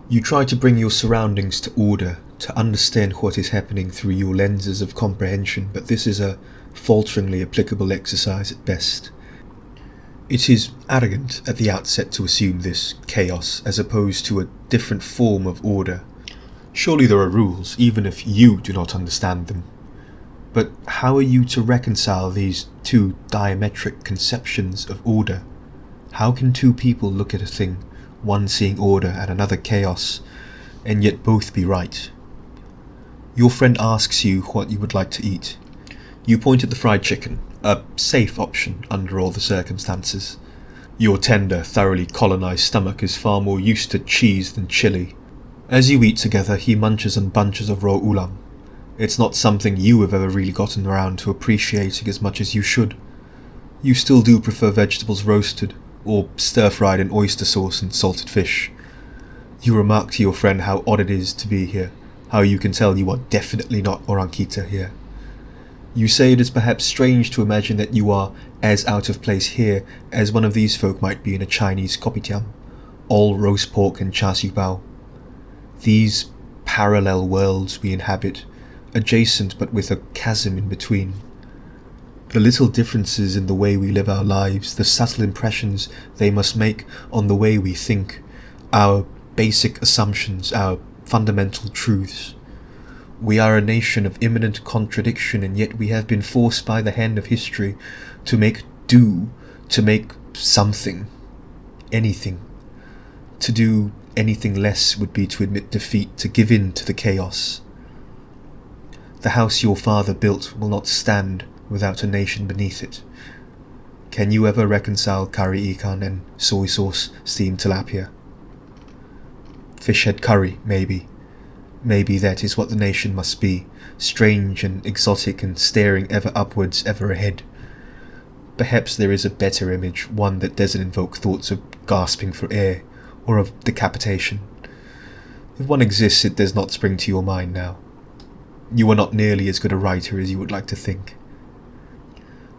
You try to bring your surroundings to order, to understand what is happening through your lenses of comprehension, but this is a falteringly applicable exercise at best. It is arrogant at the outset to assume this chaos as opposed to a different form of order. Surely there are rules, even if you do not understand them. But how are you to reconcile these two diametric conceptions of order? How can two people look at a thing, one seeing order and another chaos, and yet both be right? Your friend asks you what you would like to eat. You point at the fried chicken, a safe option under all the circumstances. Your tender, thoroughly colonised stomach is far more used to cheese than chili. As you eat together, he munches on bunches of raw ulam. It's not something you have ever really gotten around to appreciating as much as you should. You still do prefer vegetables roasted, or stir-fried in oyster sauce and salted fish. You remark to your friend how odd it is to be here, how you can tell you are definitely not Orang Kita here. You say it is perhaps strange to imagine that you are as out of place here as one of these folk might be in a Chinese kopitiam, all roast pork and char siu bao. These parallel worlds we inhabit, adjacent but with a chasm in between. The little differences in the way we live our lives, the subtle impressions they must make on the way we think, our basic assumptions, our fundamental truths. We are a nation of imminent contradiction, and yet we have been forced by the hand of history to make do, to make something, anything. To do anything less would be to admit defeat, to give in to the chaos. The house your father built will not stand without a nation beneath it. Can you ever reconcile curry ikan and soy sauce steamed tilapia? Fish head curry, maybe. Maybe that is what the nation must be, strange and exotic and staring ever upwards, ever ahead. Perhaps there is a better image, one that doesn't invoke thoughts of gasping for air, or of decapitation. If one exists, it does not spring to your mind now. You are not nearly as good a writer as you would like to think.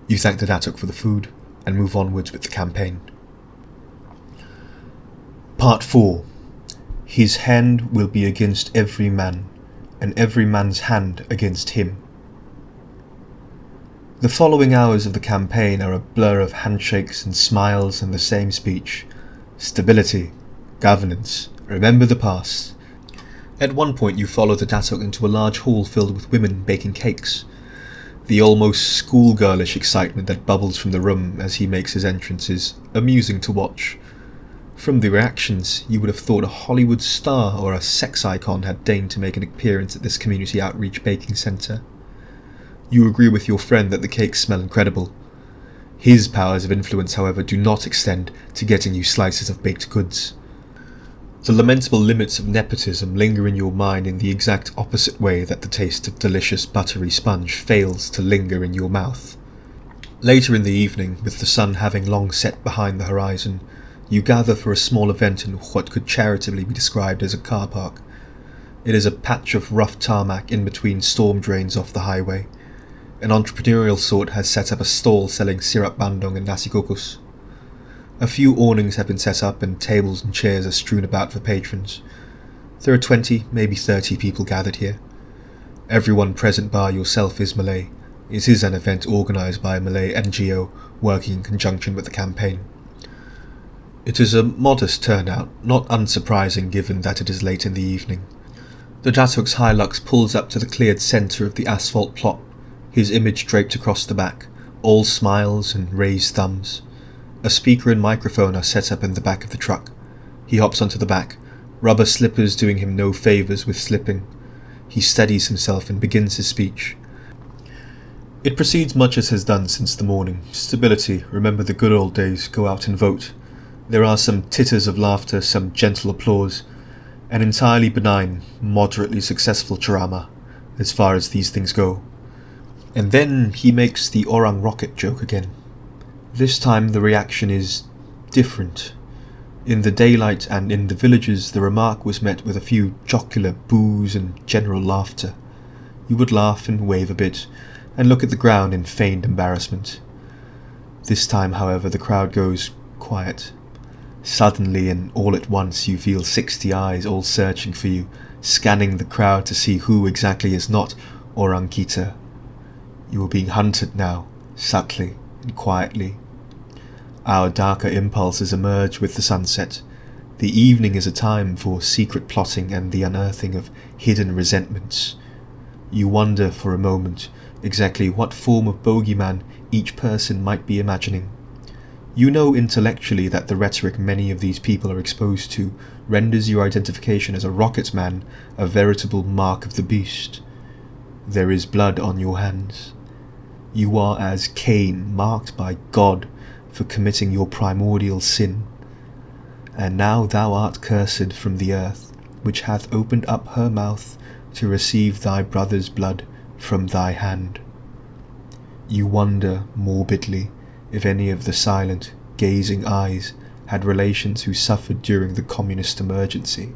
You thank the Datuk for the food, and move onwards with the campaign. Part 4. His hand will be against every man, and every man's hand against him. The following hours of the campaign are a blur of handshakes and smiles and the same speech. Stability, governance, remember the past. At one point you follow the Datuk into a large hall filled with women baking cakes. The almost schoolgirlish excitement that bubbles from the room as he makes his entrance is amusing to watch. From the reactions, you would have thought a Hollywood star or a sex icon had deigned to make an appearance at this community outreach baking centre. You agree with your friend that the cakes smell incredible. His powers of influence, however, do not extend to getting you slices of baked goods. The lamentable limits of nepotism linger in your mind in the exact opposite way that the taste of delicious buttery sponge fails to linger in your mouth. Later in the evening, with the sun having long set behind the horizon, you gather for a small event in what could charitably be described as a car park. It is a patch of rough tarmac in between storm drains off the highway. An entrepreneurial sort has set up a stall selling sirap bandung and nasi kukus. A few awnings have been set up and tables and chairs are strewn about for patrons. There are 20, maybe 30 people gathered here. Everyone present bar yourself is Malay. It is an event organised by a Malay NGO working in conjunction with the campaign. It is a modest turnout, not unsurprising given that it is late in the evening. The Datuk's Hilux pulls up to the cleared centre of the asphalt plot, his image draped across the back, all smiles and raised thumbs. A speaker and microphone are set up in the back of the truck. He hops onto the back, rubber slippers doing him no favours with slipping. He steadies himself and begins his speech. It proceeds much as has done since the morning. Stability, remember the good old days, go out and vote. There are some titters of laughter, some gentle applause, an entirely benign, moderately successful ceramah, as far as these things go. And then he makes the orang rocket joke again. This time the reaction is different. In the daylight and in the villages the remark was met with a few jocular boos and general laughter. You would laugh and wave a bit, and look at the ground in feigned embarrassment. This time, however, the crowd goes quiet. Suddenly and all at once you feel 60 eyes all searching for you, scanning the crowd to see who exactly is not Orang Kita. You are being hunted now, subtly and quietly. Our darker impulses emerge with the sunset. The evening is a time for secret plotting and the unearthing of hidden resentments. You wonder for a moment exactly what form of bogeyman each person might be imagining. You know intellectually that the rhetoric many of these people are exposed to renders your identification as a rocket man a veritable mark of the beast. There is blood on your hands. You are as Cain marked by God for committing your primordial sin. And now thou art cursed from the earth, which hath opened up her mouth to receive thy brother's blood from thy hand. You wonder morbidly if any of the silent, gazing eyes had relations who suffered during the communist emergency.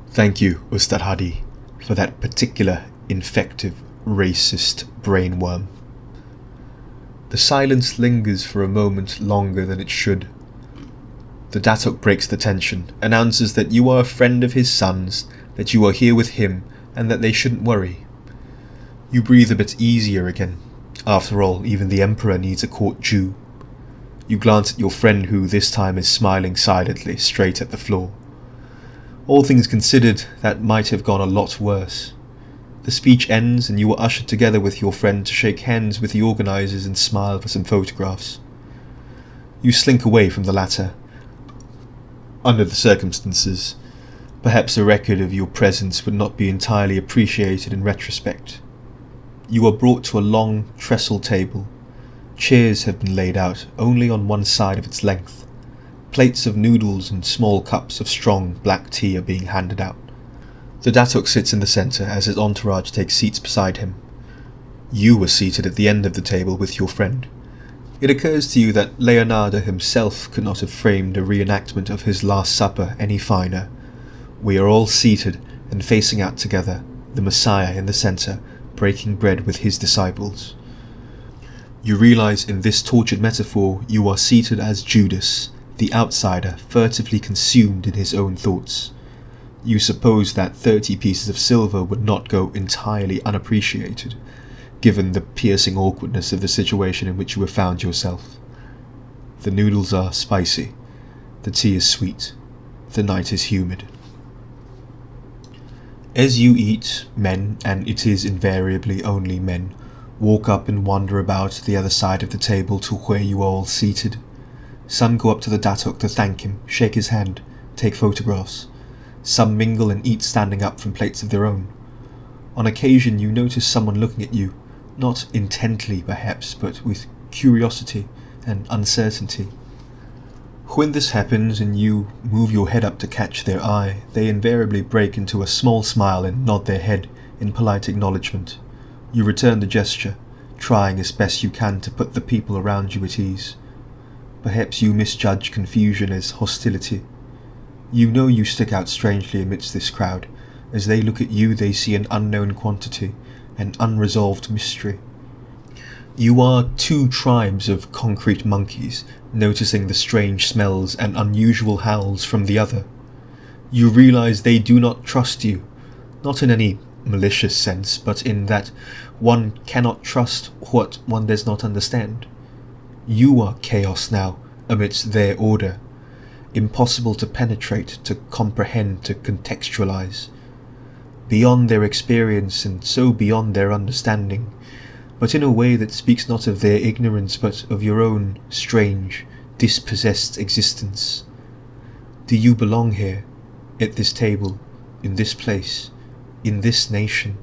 Thank you, Ustad Hadi, for that particular infective, racist brainworm. The silence lingers for a moment longer than it should. The Datuk breaks the tension, announces that you are a friend of his son's, that you are here with him, and that they shouldn't worry. You breathe a bit easier again. After all, even the Emperor needs a court Jew. You glance at your friend who this time is smiling silently straight at the floor. All things considered, that might have gone a lot worse. The speech ends and you are ushered together with your friend to shake hands with the organisers and smile for some photographs. You slink away from the latter. Under the circumstances, perhaps a record of your presence would not be entirely appreciated in retrospect. You are brought to a long trestle table. Chairs have been laid out only on one side of its length. Plates of noodles and small cups of strong black tea are being handed out. The Datuk sits in the centre as his entourage takes seats beside him. You were seated at the end of the table with your friend. It occurs to you that Leonardo himself could not have framed a reenactment of his Last Supper any finer. We are all seated and facing out together, the Messiah in the centre, breaking bread with his disciples. You realise in this tortured metaphor you are seated as Judas, the outsider, furtively consumed in his own thoughts. You suppose that 30 pieces of silver would not go entirely unappreciated, given the piercing awkwardness of the situation in which you have found yourself. The noodles are spicy, the tea is sweet, the night is humid. As you eat, men, and it is invariably only men, walk up and wander about the other side of the table to where you are all seated. Some go up to the Datuk to thank him, shake his hand, take photographs. Some mingle and eat standing up from plates of their own. On occasion you notice someone looking at you, not intently perhaps, but with curiosity and uncertainty. When this happens and you move your head up to catch their eye, they invariably break into a small smile and nod their head in polite acknowledgement. You return the gesture, trying as best you can to put the people around you at ease. Perhaps you misjudge confusion as hostility. You know you stick out strangely amidst this crowd. As they look at you, they see an unknown quantity, an unresolved mystery. You are two tribes of concrete monkeys, noticing the strange smells and unusual howls from the other. You realise they do not trust you, not in any malicious sense, but in that one cannot trust what one does not understand. You are chaos now, amidst their order, impossible to penetrate, to comprehend, to contextualize. Beyond their experience and so beyond their understanding, but in a way that speaks not of their ignorance but of your own strange, dispossessed existence. Do you belong here, at this table, in this place, in this nation?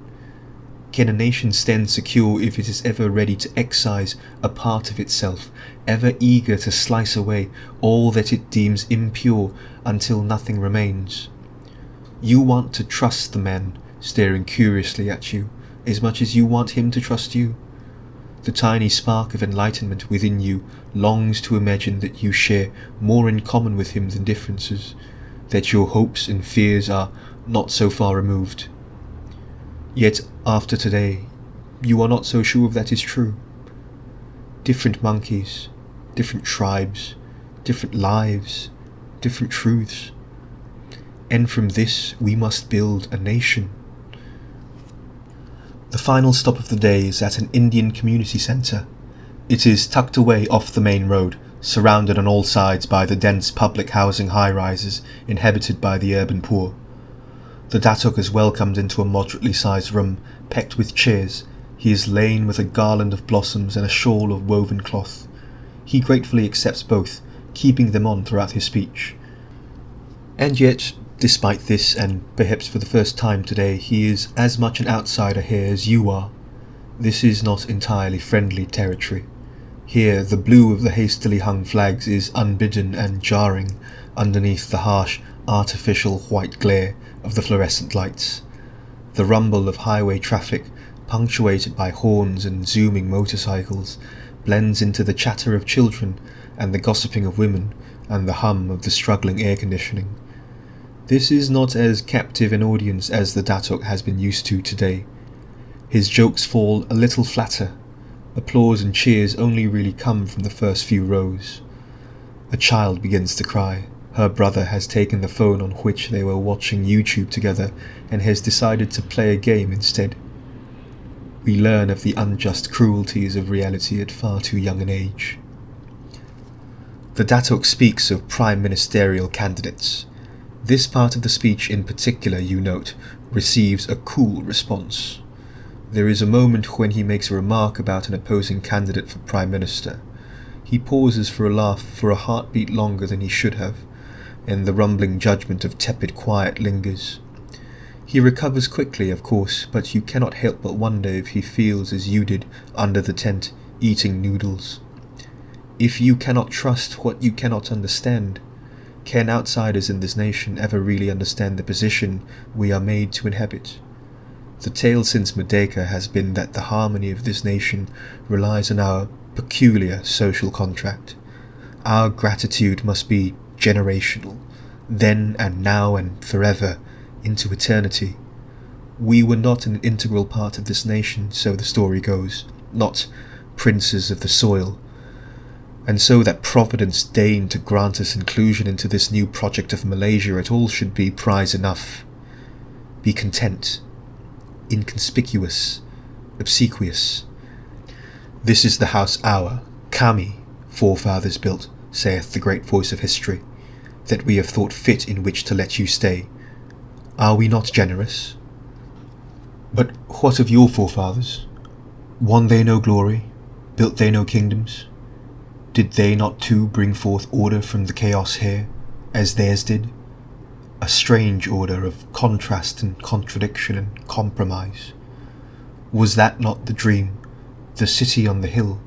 Can a nation stand secure if it is ever ready to excise a part of itself, ever eager to slice away all that it deems impure until nothing remains? You want to trust the man staring curiously at you, as much as you want him to trust you. The tiny spark of enlightenment within you longs to imagine that you share more in common with him than differences, that your hopes and fears are not so far removed. Yet after today, you are not so sure if that is true. Different monkeys, different tribes, different lives, different truths. And from this we must build a nation. The final stop of the day is at an Indian community centre. It is tucked away off the main road, surrounded on all sides by the dense public housing high-rises inhabited by the urban poor. The Datuk is welcomed into a moderately sized room, packed with chairs. He is lain with a garland of blossoms and a shawl of woven cloth. He gratefully accepts both, keeping them on throughout his speech. And yet, despite this, and perhaps for the first time today, he is as much an outsider here as you are. This is not entirely friendly territory. Here, the blue of the hastily hung flags is unbidden and jarring underneath the harsh, artificial white glare of the fluorescent lights. The rumble of highway traffic, punctuated by horns and zooming motorcycles, blends into the chatter of children and the gossiping of women and the hum of the struggling air conditioning. This is not as captive an audience as the Datuk has been used to today. His jokes fall a little flatter. Applause and cheers only really come from the first few rows. A child begins to cry. Her brother has taken the phone on which they were watching YouTube together and has decided to play a game instead. We learn of the unjust cruelties of reality at far too young an age. The Datuk speaks of prime ministerial candidates. This part of the speech in particular, you note, receives a cool response. There is a moment when he makes a remark about an opposing candidate for Prime Minister. He pauses for a laugh for a heartbeat longer than he should have, and the rumbling judgment of tepid quiet lingers. He recovers quickly, of course, but you cannot help but wonder if he feels as you did under the tent, eating noodles. If you cannot trust what you cannot understand, can outsiders in this nation ever really understand the position we are made to inhabit? The tale since Merdeka has been that the harmony of this nation relies on our peculiar social contract. Our gratitude must be generational, then and now and forever, into eternity. We were not an integral part of this nation, so the story goes, not princes of the soil. And so that Providence deigned to grant us inclusion into this new project of Malaysia at all should be prize enough. Be content. Inconspicuous, obsequious. This is the house our, kami, forefathers built, saith the great voice of history, that we have thought fit in which to let you stay. Are we not generous? But what of your forefathers? Won they no glory? Built they no kingdoms? Did they not too bring forth order from the chaos here, as theirs did? A strange order of contrast and contradiction and compromise. Was that not the dream, the city on the hill?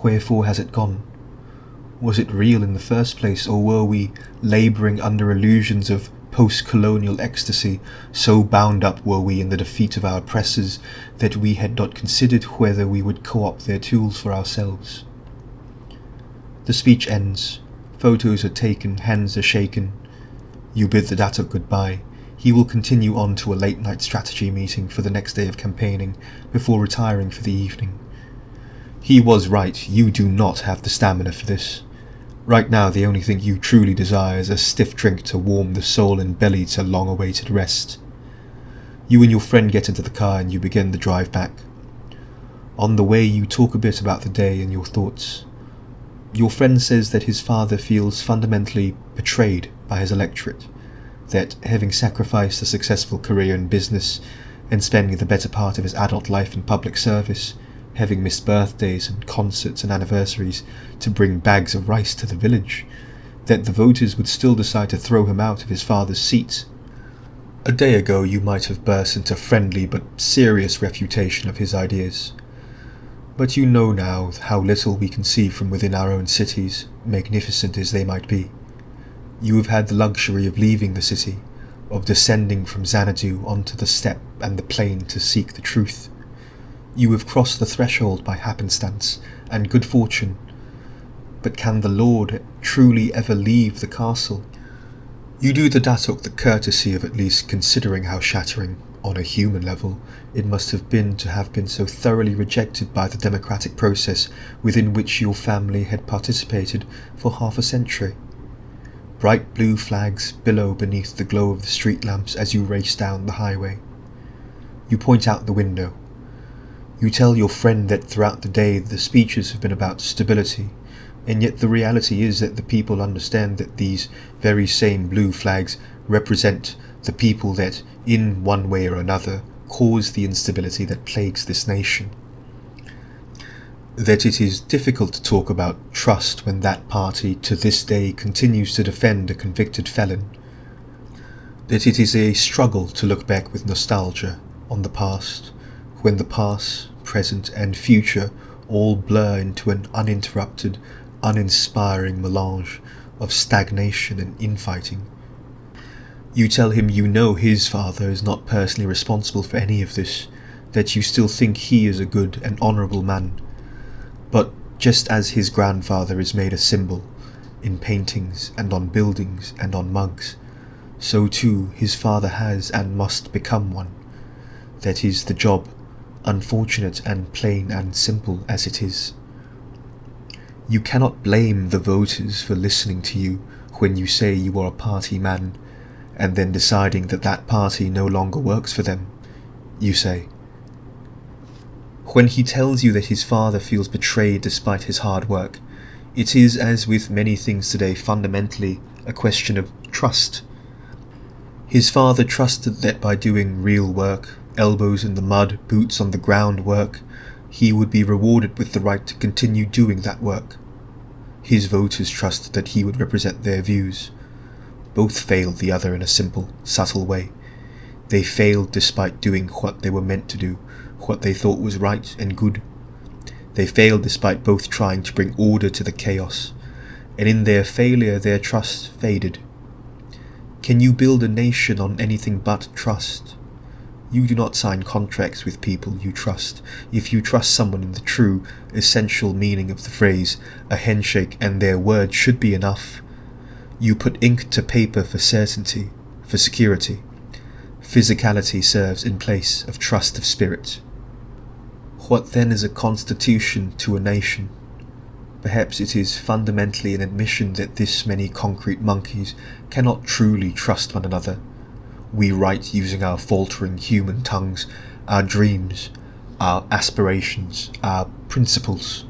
Wherefore has it gone? Was it real in the first place, or were we labouring under illusions of post-colonial ecstasy, so bound up were we in the defeat of our oppressors that we had not considered whether we would co-opt their tools for ourselves? The speech ends. Photos are taken, hands are shaken. You bid the Datuk goodbye. He will continue on to a late-night strategy meeting for the next day of campaigning, before retiring for the evening. He was right, you do not have the stamina for this. Right now the only thing you truly desire is a stiff drink to warm the soul and belly to long-awaited rest. You and your friend get into the car and you begin the drive back. On the way you talk a bit about the day and your thoughts. Your friend says that his father feels fundamentally betrayed by his electorate, that having sacrificed a successful career in business and spending the better part of his adult life in public service, having missed birthdays and concerts and anniversaries to bring bags of rice to the village, that the voters would still decide to throw him out of his father's seat. A day ago you might have burst into friendly but serious refutation of his ideas. But you know now how little we can see from within our own cities, magnificent as they might be. You have had the luxury of leaving the city, of descending from Xanadu onto the steppe and the plain to seek the truth. You have crossed the threshold by happenstance and good fortune. But can the Lord truly ever leave the castle? You do the Datuk the courtesy of at least considering how shattering, on a human level, it must have been to have been so thoroughly rejected by the democratic process within which your family had participated for half a century. Bright blue flags billow beneath the glow of the street lamps as you race down the highway. You point out the window. You tell your friend that throughout the day the speeches have been about stability, and yet the reality is that the people understand that these very same blue flags represent the people that, in one way or another, cause the instability that plagues this nation. that it is difficult to talk about trust when that party to this day continues to defend a convicted felon, that it is a struggle to look back with nostalgia on the past, when the past, present and future all blur into an uninterrupted, uninspiring melange of stagnation and infighting. You tell him you know his father is not personally responsible for any of this, that you still think he is a good and honourable man. But just as his grandfather is made a symbol in paintings and on buildings and on mugs, so too his father has and must become one. That is the job, unfortunate and plain and simple as it is. You cannot blame the voters for listening to you when you say you are a party man, and then deciding that that party no longer works for them. You say, when he tells you that his father feels betrayed despite his hard work, it is, as with many things today, fundamentally a question of trust. His father trusted that by doing real work, elbows in the mud, boots on the ground work, he would be rewarded with the right to continue doing that work. His voters trusted that he would represent their views. Both failed the other in a simple, subtle way. They failed despite doing what they were meant to do, what they thought was right and good. They failed despite both trying to bring order to the chaos, and in their failure their trust faded. Can you build a nation on anything but trust? You do not sign contracts with people you trust. If you trust someone in the true, essential meaning of the phrase, a handshake and their word should be enough. You put ink to paper for certainty, for security. Physicality serves in place of trust of spirit. What then is a constitution to a nation? Perhaps it is fundamentally an admission that this many concrete monkeys cannot truly trust one another. We write using our faltering human tongues, our dreams, our aspirations, our principles.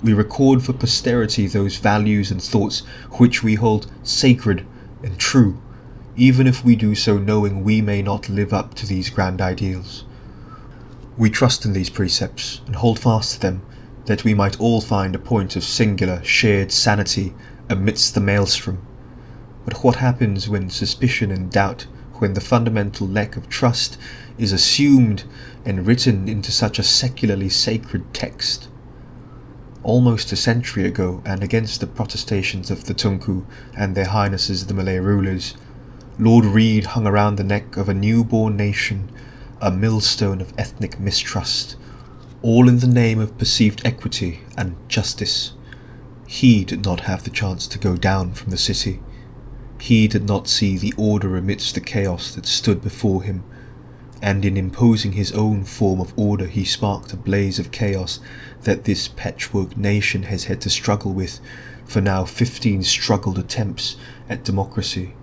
We record for posterity those values and thoughts which we hold sacred and true, even if we do so knowing we may not live up to these grand ideals. We trust in these precepts and hold fast to them, that we might all find a point of singular, shared sanity amidst the maelstrom. But what happens when suspicion and doubt, when the fundamental lack of trust is assumed and written into such a secularly sacred text? Almost a century ago, and against the protestations of the Tunku and their highnesses the Malay rulers, Lord Reed hung around the neck of a newborn nation a millstone of ethnic mistrust, all in the name of perceived equity and justice. He did not have the chance to go down from the city. He did not see the order amidst the chaos that stood before him, and in imposing his own form of order he sparked a blaze of chaos that this patchwork nation has had to struggle with for now 15 struggled attempts at democracy.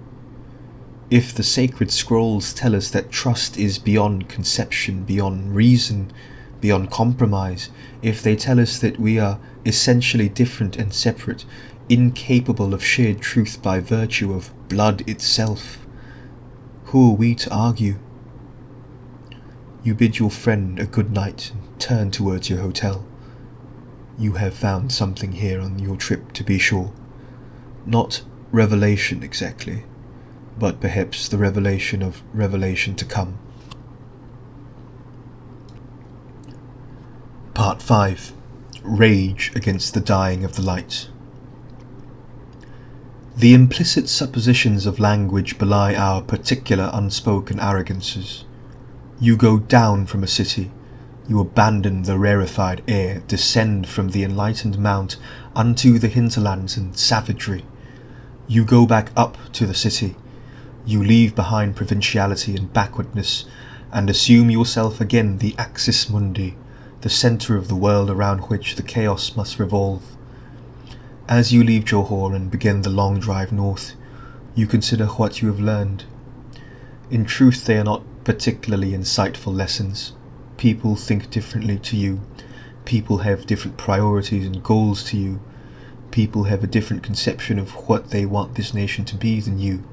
If the sacred scrolls tell us that trust is beyond conception, beyond reason, beyond compromise, if they tell us that we are essentially different and separate, incapable of shared truth by virtue of blood itself, who are we to argue? You bid your friend a good night and turn towards your hotel. You have found something here on your trip, to be sure. Not revelation exactly, but perhaps the revelation of revelation to come. Part 5. Rage against the dying of the light. The implicit suppositions of language belie our particular unspoken arrogances. You go down from a city, you abandon the rarefied air, descend from the enlightened mount unto the hinterlands and savagery. You go back up to the city, you leave behind provinciality and backwardness, and assume yourself again the axis mundi, the centre of the world around which the chaos must revolve. As you leave Johor and begin the long drive north, you consider what you have learned. In truth, they are not particularly insightful lessons. People think differently to you. People have different priorities and goals to you. People have a different conception of what they want this nation to be than you.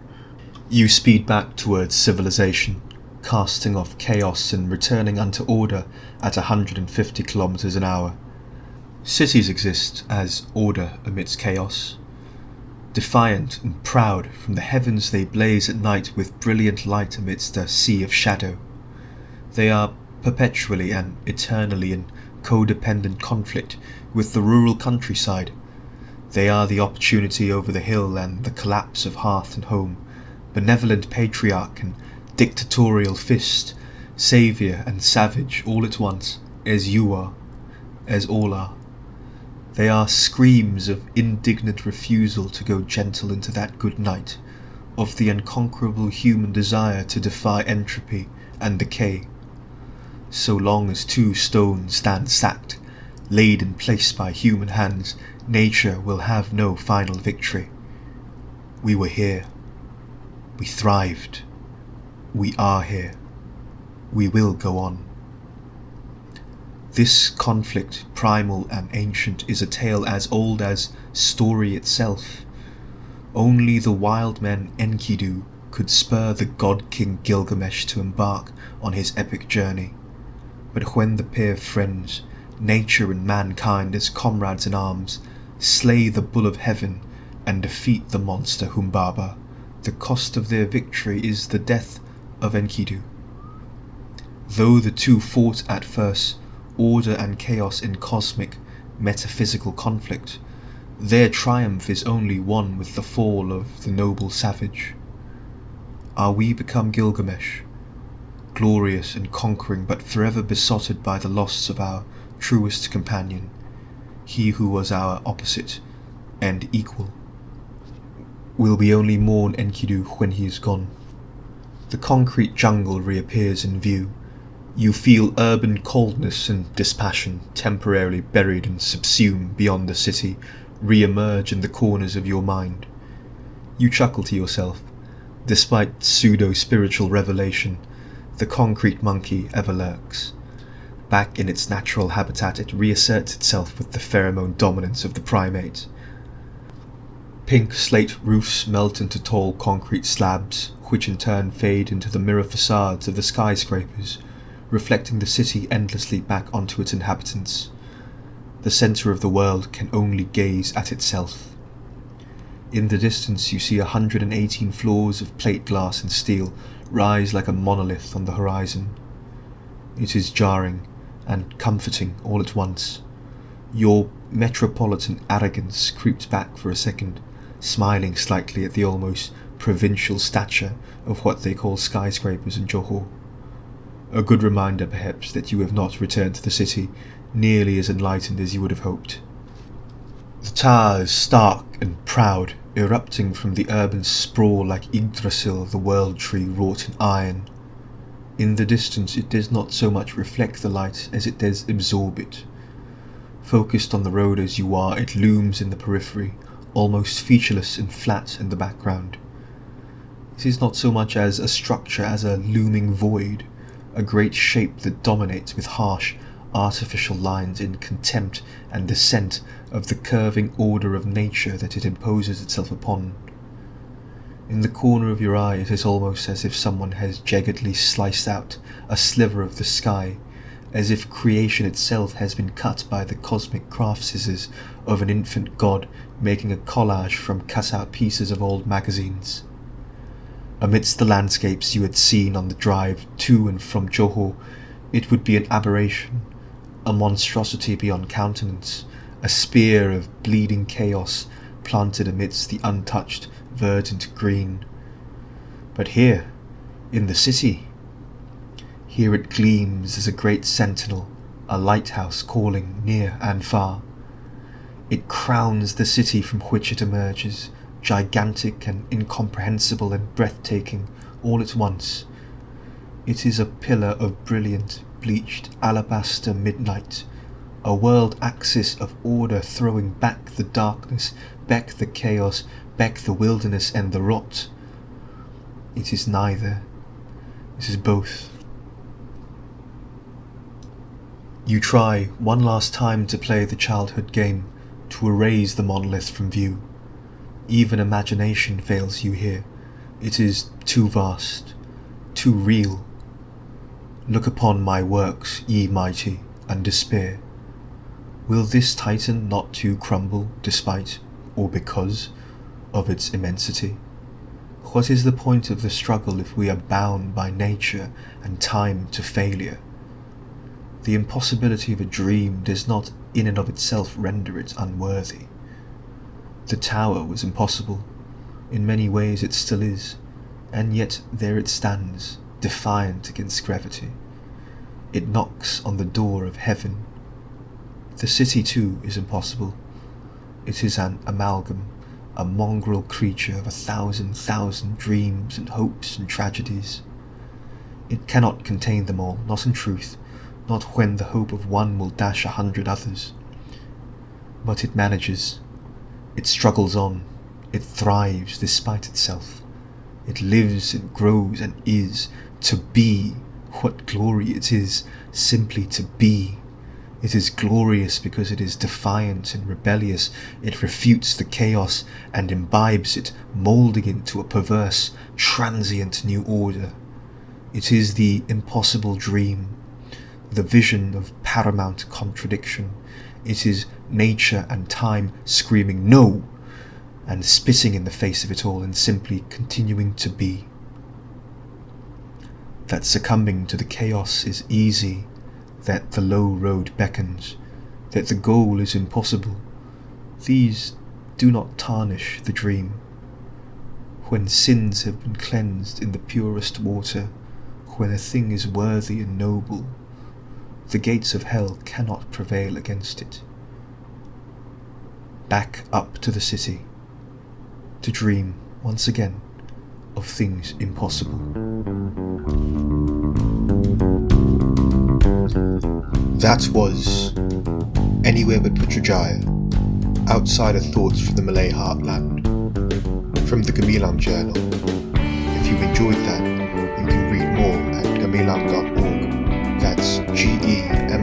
You speed back towards civilization, casting off chaos and returning unto order at 150 kilometers an hour. Cities exist as order amidst chaos. Defiant and proud, from the heavens they blaze at night with brilliant light amidst a sea of shadow. They are perpetually and eternally in codependent conflict with the rural countryside. They are the opportunity over the hill and the collapse of hearth and home, benevolent patriarch and dictatorial fist, saviour and savage all at once, as you are, as all are. They are screams of indignant refusal to go gentle into that good night, of the unconquerable human desire to defy entropy and decay. So long as two stones stand sacked, laid in place by human hands, nature will have no final victory. We were here. We thrived. We are here. We will go on. This conflict, primal and ancient, is a tale as old as story itself. Only the wild man Enkidu could spur the god-king Gilgamesh to embark on his epic journey. But when the pair of friends, nature and mankind as comrades in arms, slay the bull of heaven and defeat the monster Humbaba, the cost of their victory is the death of Enkidu. Though the two fought at first, order and chaos in cosmic, metaphysical conflict, their triumph is only won with the fall of the noble savage. Are we become Gilgamesh, glorious and conquering, but forever besotted by the loss of our truest companion, he who was our opposite and equal? Will we only mourn Enkidu when he is gone? The concrete jungle reappears in view. You feel urban coldness and dispassion, temporarily buried and subsumed beyond the city, re-emerge in the corners of your mind. You chuckle to yourself. Despite pseudo-spiritual revelation, the concrete monkey ever lurks. Back in its natural habitat, it reasserts itself with the pheromone dominance of the primate. Pink slate roofs melt into tall concrete slabs, which in turn fade into the mirror facades of the skyscrapers, reflecting the city endlessly back onto its inhabitants. The centre of the world can only gaze at itself. In the distance you see 118 floors of plate glass and steel rise like a monolith on the horizon. It is jarring and comforting all at once. Your metropolitan arrogance creeps back for a second, smiling slightly at the almost provincial stature of what they call skyscrapers in Johor. A good reminder, perhaps, that you have not returned to the city nearly as enlightened as you would have hoped. The towers, stark and proud, erupting from the urban sprawl like Yggdrasil, the world tree wrought in iron. In the distance it does not so much reflect the light as it does absorb it. Focused on the road as you are, it looms in the periphery, almost featureless and flat in the background. It is not so much as a structure as a looming void, a great shape that dominates with harsh, artificial lines in contempt and dissent of the curving order of nature that it imposes itself upon. In the corner of your eye it is almost as if someone has jaggedly sliced out a sliver of the sky, as if creation itself has been cut by the cosmic craft scissors of an infant god making a collage from cut-out pieces of old magazines. Amidst the landscapes you had seen on the drive to and from Johor, it would be an aberration, a monstrosity beyond countenance, a spear of bleeding chaos planted amidst the untouched, verdant green. But here, in the city, here it gleams as a great sentinel, a lighthouse calling near and far. It crowns the city from which it emerges, gigantic and incomprehensible and breathtaking all at once. It is a pillar of brilliant, bleached alabaster midnight, a world axis of order throwing back the darkness, back the chaos, back the wilderness and the rot. It is neither. It is both. You try one last time to play the childhood game, to erase the monolith from view. Even imagination fails you here. It is too vast, too real. Look upon my works, ye mighty, and despair. Will this titan not too crumble despite, or because, of its immensity? What is the point of the struggle if we are bound by nature and time to failure? The impossibility of a dream does not in and of itself render it unworthy. The tower was impossible. In many ways it still is, and yet there it stands, defiant against gravity. It knocks on the door of heaven. The city too is impossible. It is an amalgam, a mongrel creature of 1,000,000 dreams and hopes and tragedies. It cannot contain them all, not in truth, not when the hope of one will dash 100 others. But it manages. It struggles on. It thrives despite itself. It lives and grows and is. To be. What glory it is, simply to be. It is glorious because it is defiant and rebellious. It refutes the chaos and imbibes it, moulding it into a perverse, transient new order. It is the impossible dream, the vision of paramount contradiction. It is nature and time screaming no, and spitting in the face of it all and simply continuing to be. That succumbing to the chaos is easy, that the low road beckons, that the goal is impossible. These do not tarnish the dream. When sins have been cleansed in the purest water, when a thing is worthy and noble, the gates of hell cannot prevail against it. Back up to the city, to dream once again of things impossible. That was Anywhere But Putrajaya, Outsider Thoughts from the Malay Heartland, from the Gemilang Journal. If you enjoyed that, you can read more at gemilang.org. That's gemilang.org.